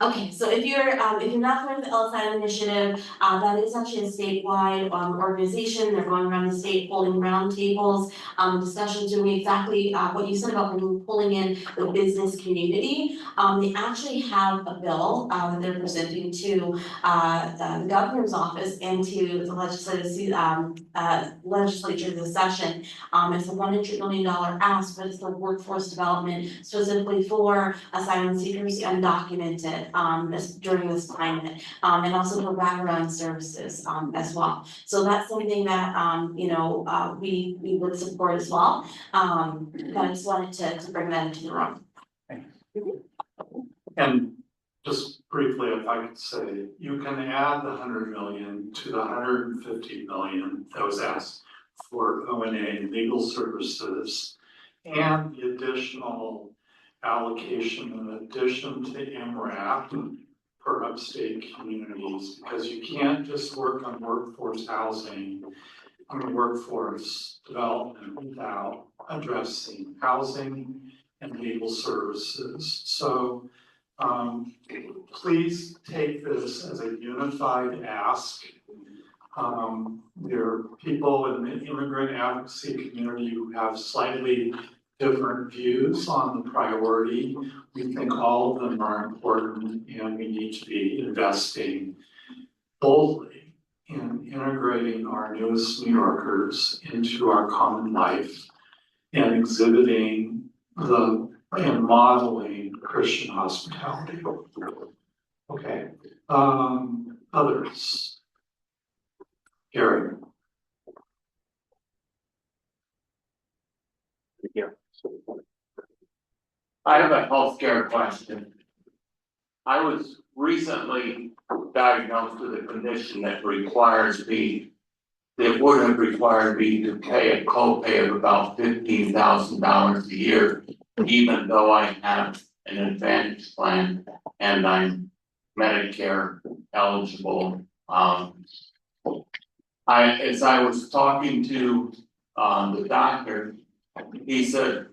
Okay, so if you're not part of the Ellis Island Initiative, that is actually a statewide organization. They're going around the state holding roundtables, discussions, doing exactly what you said about pulling in the business community. They actually have a bill that they're presenting to the governor's office and to the legislature this session. It's a $100 million ask, but it's the workforce development specifically for asylum seekers undocumented during this climate, and also for wraparound services as well. So that's something that we would support as well. But I just wanted to bring that into the room. And just briefly, if I could say, you can add the 100 million to the 150 million that was asked for O&A legal services and the additional allocation in addition to MRAP for upstate communities, because you can't just work on workforce housing, workforce development without addressing housing and legal services. So please take this as a unified ask. There are people in the immigrant advocacy community who have slightly different views on the priority. We think all of them are important, and we need to be investing boldly in integrating our newest New Yorkers into our common life and exhibiting and modeling Christian hospitality. Okay, others? Gary. I have a healthcare question. I was recently diagnosed with a condition that would have required me to pay a copay of about $15,000 a year, even though I have an Advantage plan and I'm Medicare eligible. As I was talking to the doctor, he said,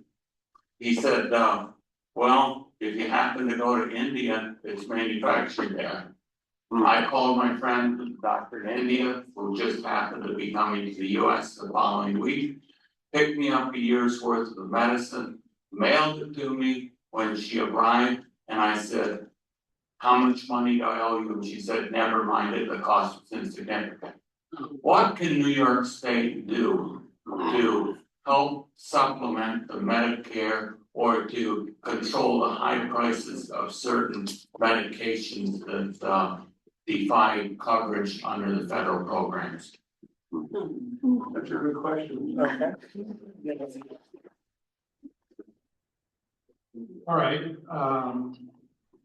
well, if you happen to go to India, it's manufactured there. I called my friend, the doctor in India, who just happened to be coming to the US the following week, picked me up a year's worth of medicine, mailed it to me when she arrived, and I said, how much money do I owe you? And she said, never mind it, the cost was insignificant. What can New York State do to help supplement the Medicare or to control the high prices of certain medications that defy coverage under the federal programs? That's a good question. Okay. All right,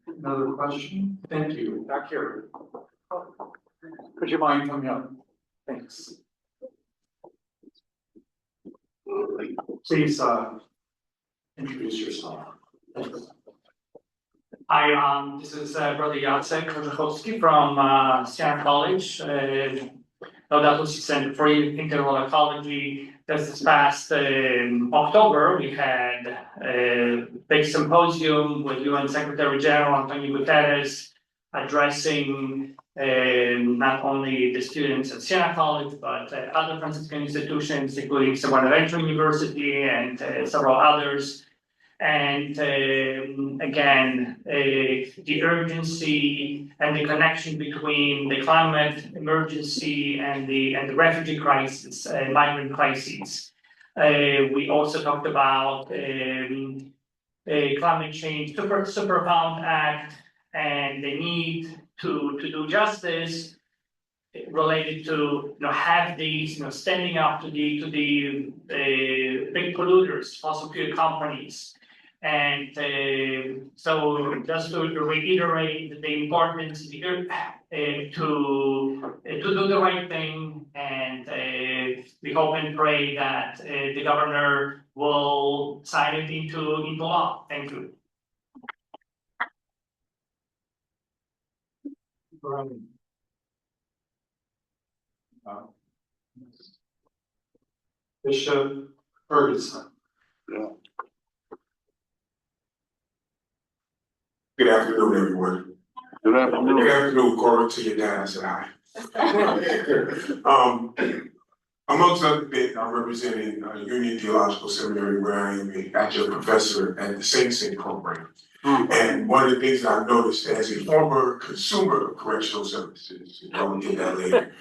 another question? Thank you, back here. Would you mind coming up? Thanks. Please, introduce yourself. Thanks. Hi, this is Brother Jacek Korzechowski from Siena College, Laudato Si Center for Interworld Ecology. This past October, we had a big symposium with UN Secretary General Antonio Guterres addressing not only the students at Siena College, but other Franciscan institutions, including Bonaventure University and several others. And again, the urgency and the connection between the climate emergency and the refugee crisis, migrant crises. We also talked about a climate change Superpound Act and the need to do justice related to have these standing up to the big polluters, fossil fuel companies. And so just to reiterate the importance here to do the right thing, and we hope and pray that the governor will sign it into law. Thank you. Bishop Ferguson. Yeah. Good afternoon, everyone. Good afternoon. Good afternoon, Cora, to your dad, I said hi. Amongst other things, I'm representing Union Theological Seminary, where I am an adjunct professor at the Sing Sing program. And one of the things I've noticed as a former consumer of correctional services, I'll get that later.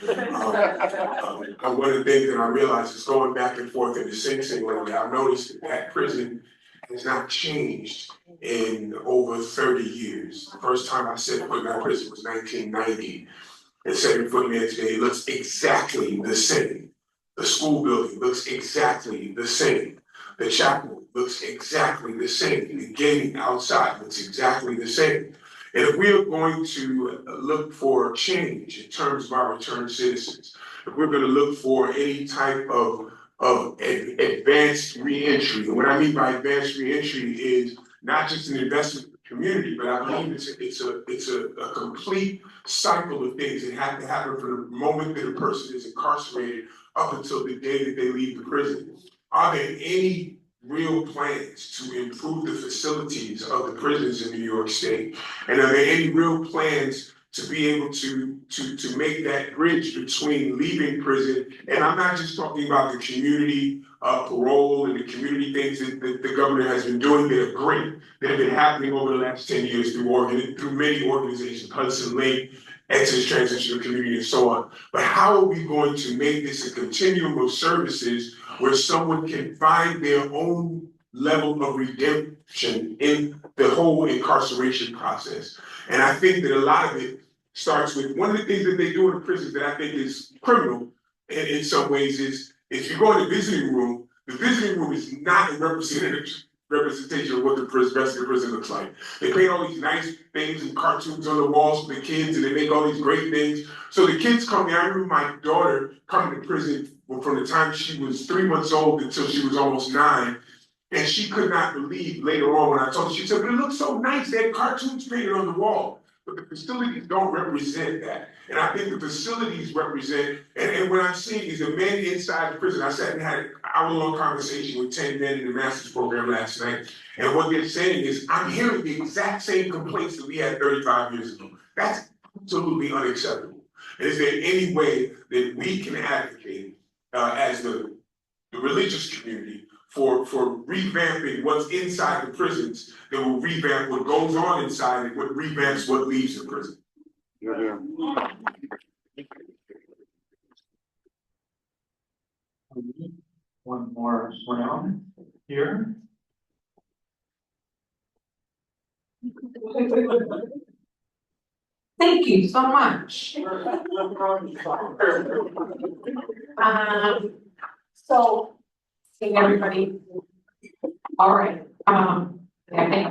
One of the things that I realized is going back and forth in the Sing Sing lately, I've noticed that prison has not changed in over 30 years. The first time I set foot in that prison was 1990. And setting foot in there today looks exactly the same. The school building looks exactly the same. The chapel looks exactly the same. The gating outside looks exactly the same. And if we are going to look for change in terms of our returned citizens, if we're going to look for any type of advanced reentry, and what I mean by advanced reentry is not just an investment in the community, but I believe it's a complete cycle of things that have to happen from the moment that a person is incarcerated up until the day that they leave the prison. Are there any real plans to improve the facilities of the prisons in New York State? And are there any real plans to be able to make that bridge between leaving prison? And I'm not just talking about the community parole and the community things that the governor has been doing that are great, that have been happening over the last 10 years through many organizations, Hudson Lake, Exodus Transitional Community, and so on. But how are we going to make this a continuum of services where someone can find their own level of redemption in the whole incarceration process? And I think that a lot of it starts with one of the things that they do in the prisons that I think is criminal in some ways is if you go in the visiting room is not a representation of what the rest of the prison looks like. They paint all these nice things and cartoons on the walls for the kids, and they make all these great things. So the kids come here. I remember my daughter coming to prison from the time she was 3 months old until she was almost 9. And she could not believe later on when I told her, she said, but it looks so nice. They had cartoons painted on the wall. But the facilities don't represent that. And I think the facilities represent, and what I'm seeing is the men inside the prison. I sat and had an hour-long conversation with 10 men in the master's program last night. And what they're saying is, I'm hearing the exact same complaints that we had 35 years ago. That's absolutely unacceptable. And is there any way that we can advocate as the religious community for revamping what's inside the prisons that will revamp what goes on inside and what revamps what leaves the prison? Yeah. One more Brown here. Thank you so much. So, hey, everybody. All right, I think.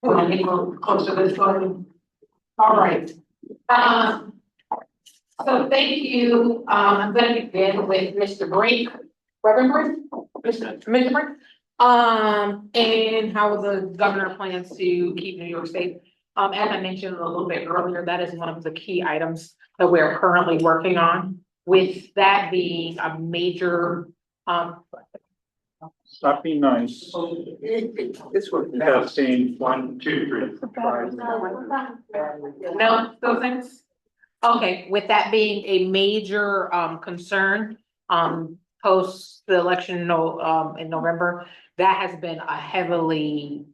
I think we're close to this one. All right. So thank you. I'm gonna begin with Mr. Brink, Reverend Brink, Mr. Brink. And how the governor plans to keep New York safe. As I mentioned a little bit earlier, that is one of the key items that we're currently working on. With that being a major, Stop being nice. This one. Testing, 1, 2, 3. No, those things? Okay, with that being a major concern, post the election in November, that has been a heavily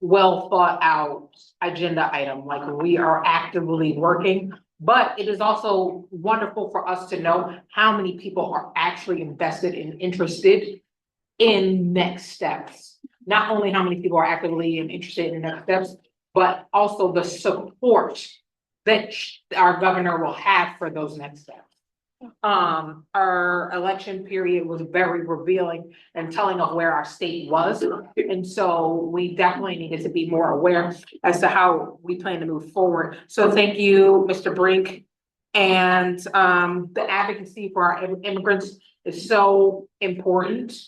well thought out agenda item, like we are actively working. But it is also wonderful for us to know how many people are actually invested and interested in next steps. Not only how many people are actively and interested in next steps, but also the support that our governor will have for those next steps. Our election period was very revealing and telling of where our state was. And so we definitely needed to be more aware as to how we plan to move forward. So thank you, Mr. Brink. And the advocacy for our immigrants is so important.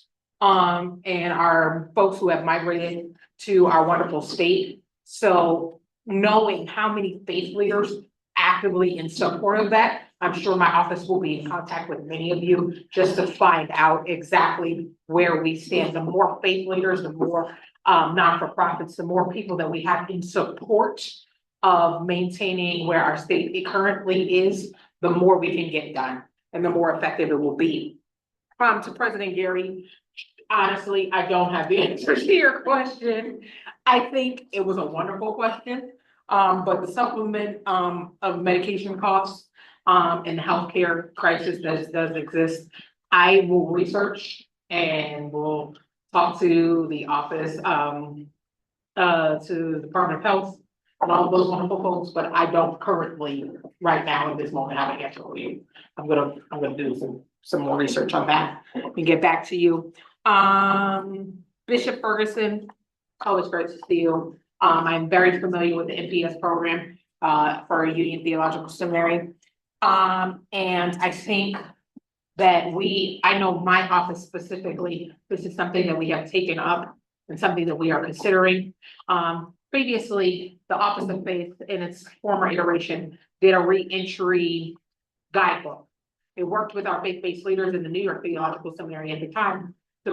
And our folks who have migrated to our wonderful state. So knowing how many faith leaders actively in support of that, I'm sure my office will be in contact with many of you just to find out exactly where we stand. The more faith leaders, the more non-for-profits, the more people that we have in support of maintaining where our state currently is, the more we can get done and the more effective it will be. To President Gary, honestly, I don't have the answer to your question. I think it was a wonderful question. But the supplement of medication costs and healthcare crisis that does exist, I will research and will talk to the office, to the Department of Health and all those wonderful folks, but I don't currently, right now at this moment, have an answer for you. I'm gonna do some more research on that and get back to you. Bishop Ferguson, always great to see you. I'm very familiar with the NPS program for Union Theological Seminary. And I think that I know my office specifically, this is something that we have taken up and something that we are considering. Previously, the Office of Faith in its former iteration did a re-entry guidebook. It worked with our faith-based leaders in the New York Theological Seminary at the time to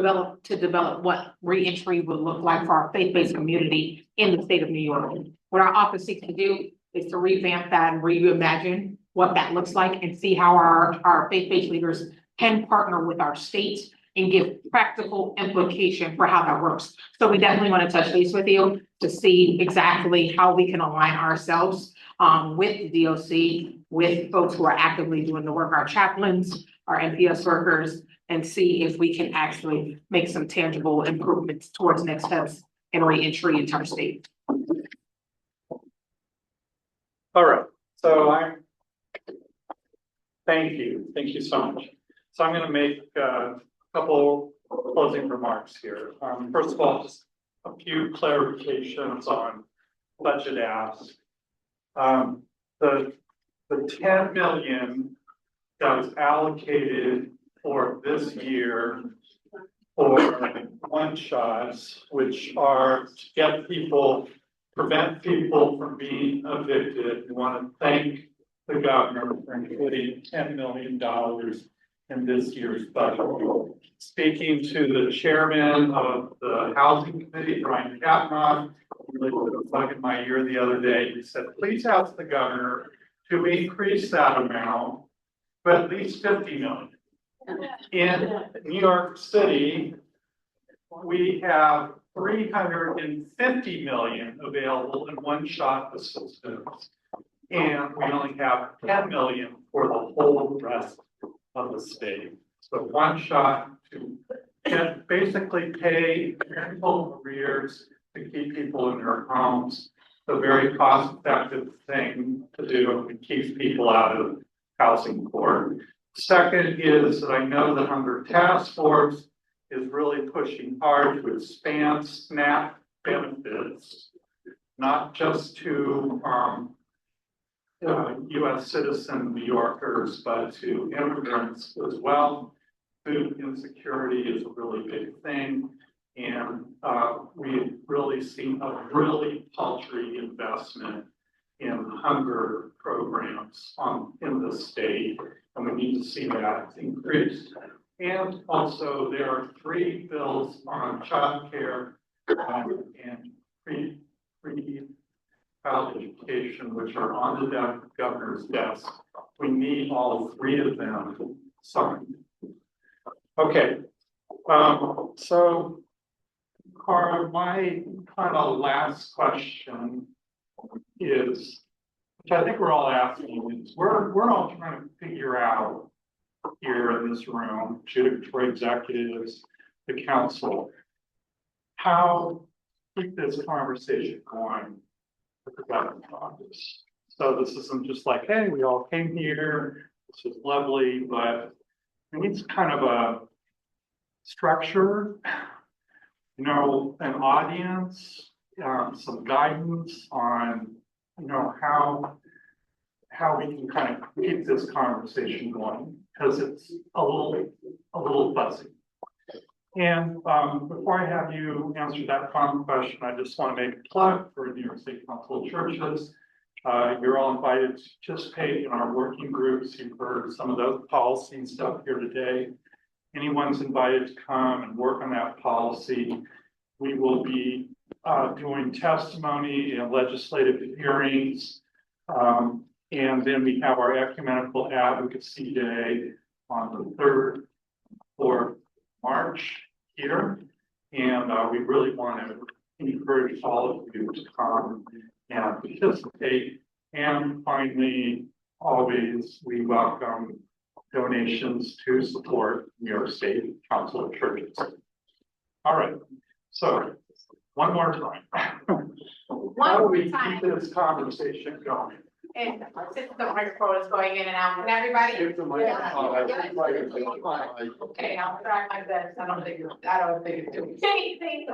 develop what re-entry would look like for our faith-based community in the state of New York. What our office seeks to do is to revamp that and reimagine what that looks like and see how our faith-based leaders can partner with our state and give practical implication for how that works. So we definitely want to touch base with you to see exactly how we can align ourselves with the DOC, with folks who are actively doing the work, our chaplains, our NPS workers, and see if we can actually make some tangible improvements towards next steps and re-entry into our state. All right, so thank you so much. So I'm gonna make a couple closing remarks here. First of all, just a few clarifications on budget asks. The 10 million that was allocated for this year for one shots, which are to prevent people from being evicted. We want to thank the governor for including $10 million in this year's budget. Speaking to the chairman of the housing committee, Brian Katman, really put a plug in my ear the other day. He said, please ask the governor to increase that amount, but at least 50 million. In New York City, we have 350 million available in one-shot assistance, and we only have 10 million for the whole rest of the state. So one shot to get, basically pay parental arrears to keep people in their homes. The very cost-effective thing to do. It keeps people out of housing court. Second is that I know the Hunger Task Force is really pushing hard to expand SNAP benefits, not just to US citizen New Yorkers, but to immigrants as well. Food insecurity is a really big thing. And we've really seen a really paltry investment in hunger programs in the state, and we need to see that increase. And also, there are 3 bills on childcare and pre-child education, which are on the governor's desk. We need all 3 of them signed. Okay, so Cara, my kind of last question is, which I think we're all asking, is we're all trying to figure out here in this room, judicatory executives, the council, how to keep this conversation going with the governor's office. So this isn't just like, hey, we all came here, this is lovely, but we need kind of a structure, you know, an audience, some guidance on, you know, how we can kind of keep this conversation going, because it's a little fuzzy. And before I have you answer that final question, I just want to make a plug for New York State Council of Churches. You're all invited to participate in our working groups. You've heard some of those policy and stuff here today. Anyone's invited to come and work on that policy. We will be doing testimony and legislative hearings. And then we have our ecumenical advocacy day on the 3rd, 4th March here. And we really want to encourage all of you to come and participate. And finally, always, we welcome donations to support New York State Council of Churches. All right, so one more time. How do we keep this conversation going? And since the microphone is going in and out, can everybody? Give the microphone. Okay, I'll try my best. I don't think it's doing anything.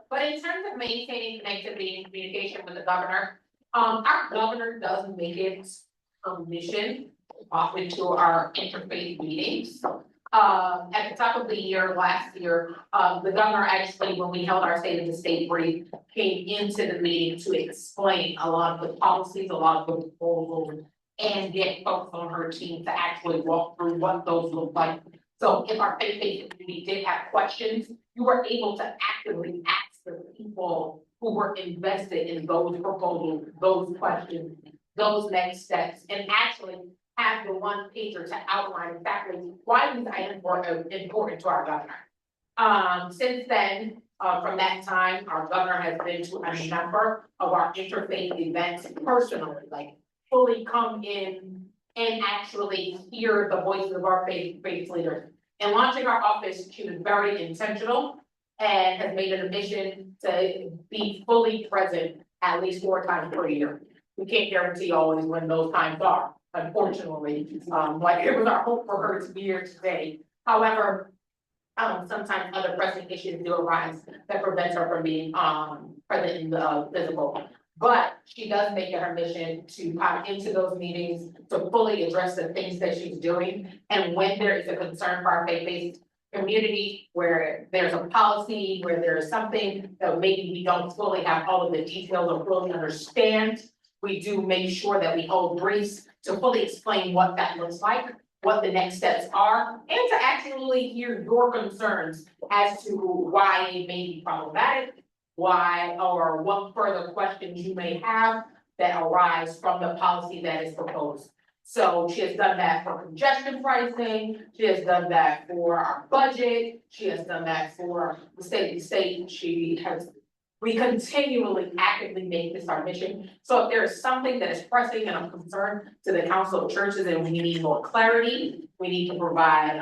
But in terms of maintaining connectivity and communication with the governor, our governor does make it a mission often to our interfaith meetings. At the top of the year, last year, the governor actually, when we held our State of the State brief, came into the meeting to explain a lot of the policies, a lot of the proposals, and get folks on her team to actually walk through what those look like. So if our faith-based community did have questions, you were able to actively ask the people who were invested in those proposals, those questions, those next steps, and actually have the one pager to outline exactly why these items were important to our governor. Since then, from that time, our governor has been to a number of our interfaith events personally, like fully come in and actually hear the voices of our faith leaders. In launching our office, she was very intentional and has made it a mission to be fully present at least 4 times per year. We can't guarantee always when those times are, unfortunately. Like it was our hope for her to be here today. However, sometimes other pressing issues do arise that prevents her from being present in the physical. But she does make it her mission to come into those meetings to fully address the things that she's doing. And when there is a concern for our faith-based community, where there's a policy, where there is something that maybe we don't fully have all of the details or fully understand, we do make sure that we hold briefs to fully explain what that looks like, what the next steps are, and to actually hear your concerns as to why it may be problematic, why or what further questions you may have that arise from the policy that is proposed. So she has done that for congestion pricing, she has done that for our budget, she has done that for the state. She has We continually actively make this our mission. So if there is something that is pressing and of concern to the Council of Churches and we need more clarity, we need to provide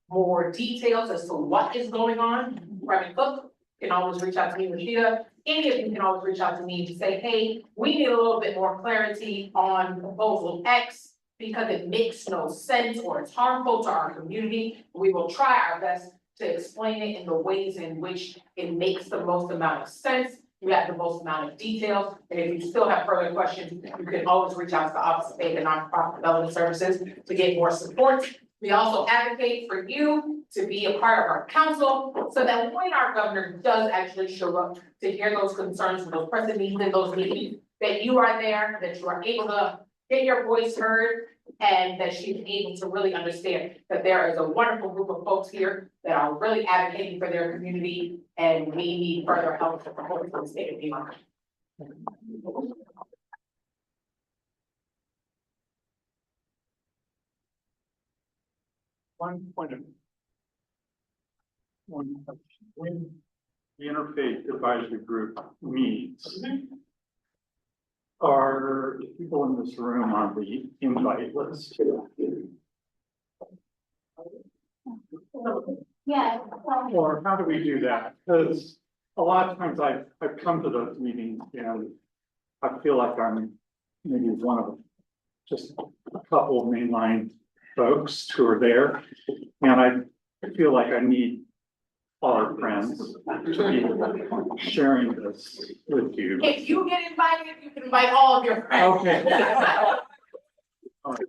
more details as to what is going on. Reverend Cook can always reach out to me, Rashida. Any of you can always reach out to me to say, hey, we need a little bit more clarity on proposal X because it makes no sense or it's harmful to our community. We will try our best to explain it in the ways in which it makes the most amount of sense. You have the most amount of details, and if you still have further questions, you can always reach out to the Office of Faith and Nonprofit Development Services to get more support. We also advocate for you to be a part of our council, so that when our governor does actually show up to hear those concerns and those pressing needs in those meetings, that you are there, that you are able to get your voice heard, and that she's able to really understand that there is a wonderful group of folks here that are really advocating for their community, and we need further help to promote the state of New York. When the interfaith advisory group meets, are the people in this room on the invite list? Yeah. Or how do we do that? Because a lot of times I've come to those meetings and I feel like I'm maybe one of just a couple of mainline folks who are there. And I feel like I need all our friends to be sharing this with you. If you get invited, you can invite all of your friends. Okay. All right.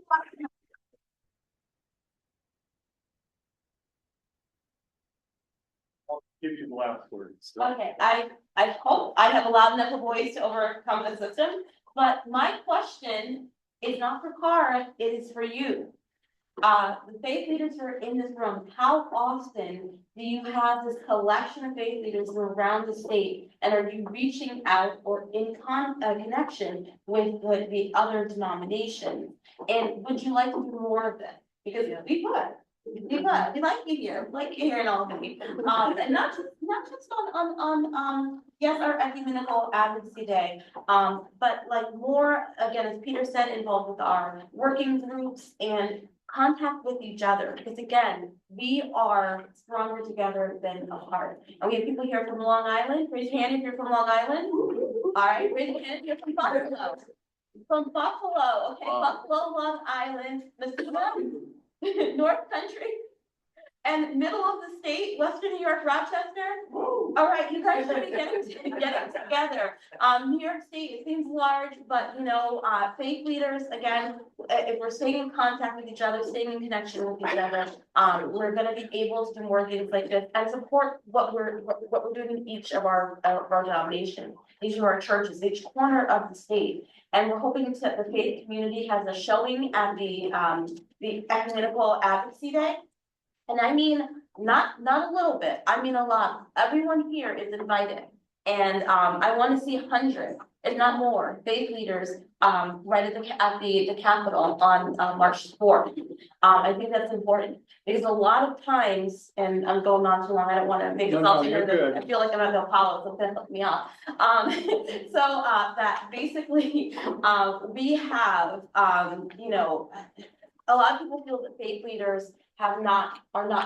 I'll give you the last words. Okay, I hope I have a loud enough voice to overcome the system, but my question is not for Cara, it is for you. The faith leaders who are in this room, how often do you have this collection of faith leaders from around the state? And are you reaching out or in connection with the other denominations? And would you like to do more of this? Because we like you here, in Albany. And not just on yes, our ecumenical advocacy day, but like more, again, as Peter said, involved with our working groups and contact with each other, because again, we are stronger together than apart. And we have people here from Long Island. Raise your hand if you're from Long Island. All right, raise your hand if you're from Buffalo. From Buffalo, okay, Buffalo, Long Island, Mississippi, North Country, and middle of the state, Western New York, Rochester. All right, you guys should be getting together. New York State, it seems large, but you know, faith leaders, again, if we're staying in contact with each other, staying in connection with each other, we're gonna be able to do more things like this and support what we're doing in each of our denominations, each of our churches, each corner of the state. And we're hoping that the faith community has a showing at the Ecumenical Advocacy Day. And I mean, not a little bit, I mean a lot. Everyone here is invited. And I want to see hundreds, if not more, faith leaders right at the Capitol on March 4th. I think that's important because a lot of times, and I'm going on too long, I don't want to make myself I feel like I'm at the Apollo, so that hook me up. That basically we have you know, a lot of people feel that faith leaders are not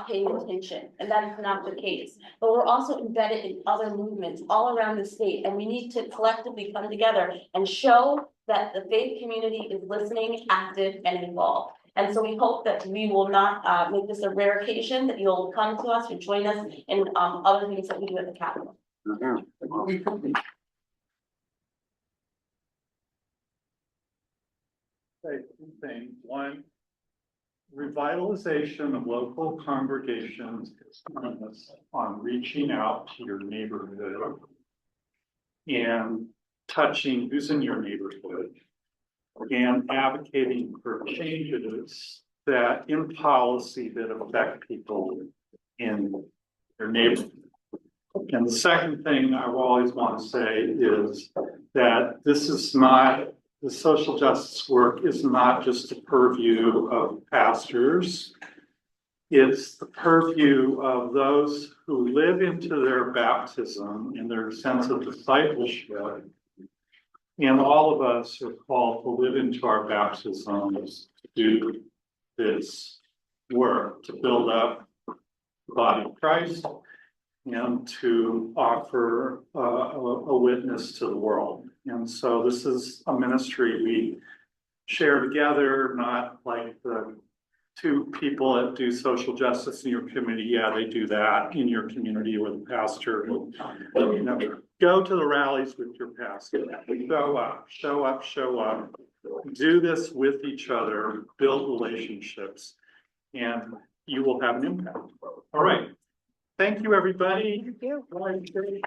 paying attention, and that is not the case. But we're also embedded in other movements all around the state, and we need to collectively come together and show that the faith community is listening, active, and involved. And so we hope that we will not make this a rare occasion, that you'll come to us and join us in other things that we do at the Capitol. Two things. One, revitalization of local congregations is premised on reaching out to your neighborhood and touching who's in your neighborhood and advocating for changes that in policy that affect people in their neighborhood. And the second thing I always want to say is that this is not, the social justice work is not just a purview of pastors it's the purview of those who live into their baptism in their sense of discipleship. And all of us are called to live into our baptisms to do this work, to build up the body of Christ and to offer a witness to the world. And so this is a ministry we share together, not like the two people that do social justice in your community. Yeah, they do that in your community with a pastor. You know, go to the rallies with your pastor. Show up. Do this with each other, build relationships, and you will have an impact. All right. Thank you, everybody. Thank you.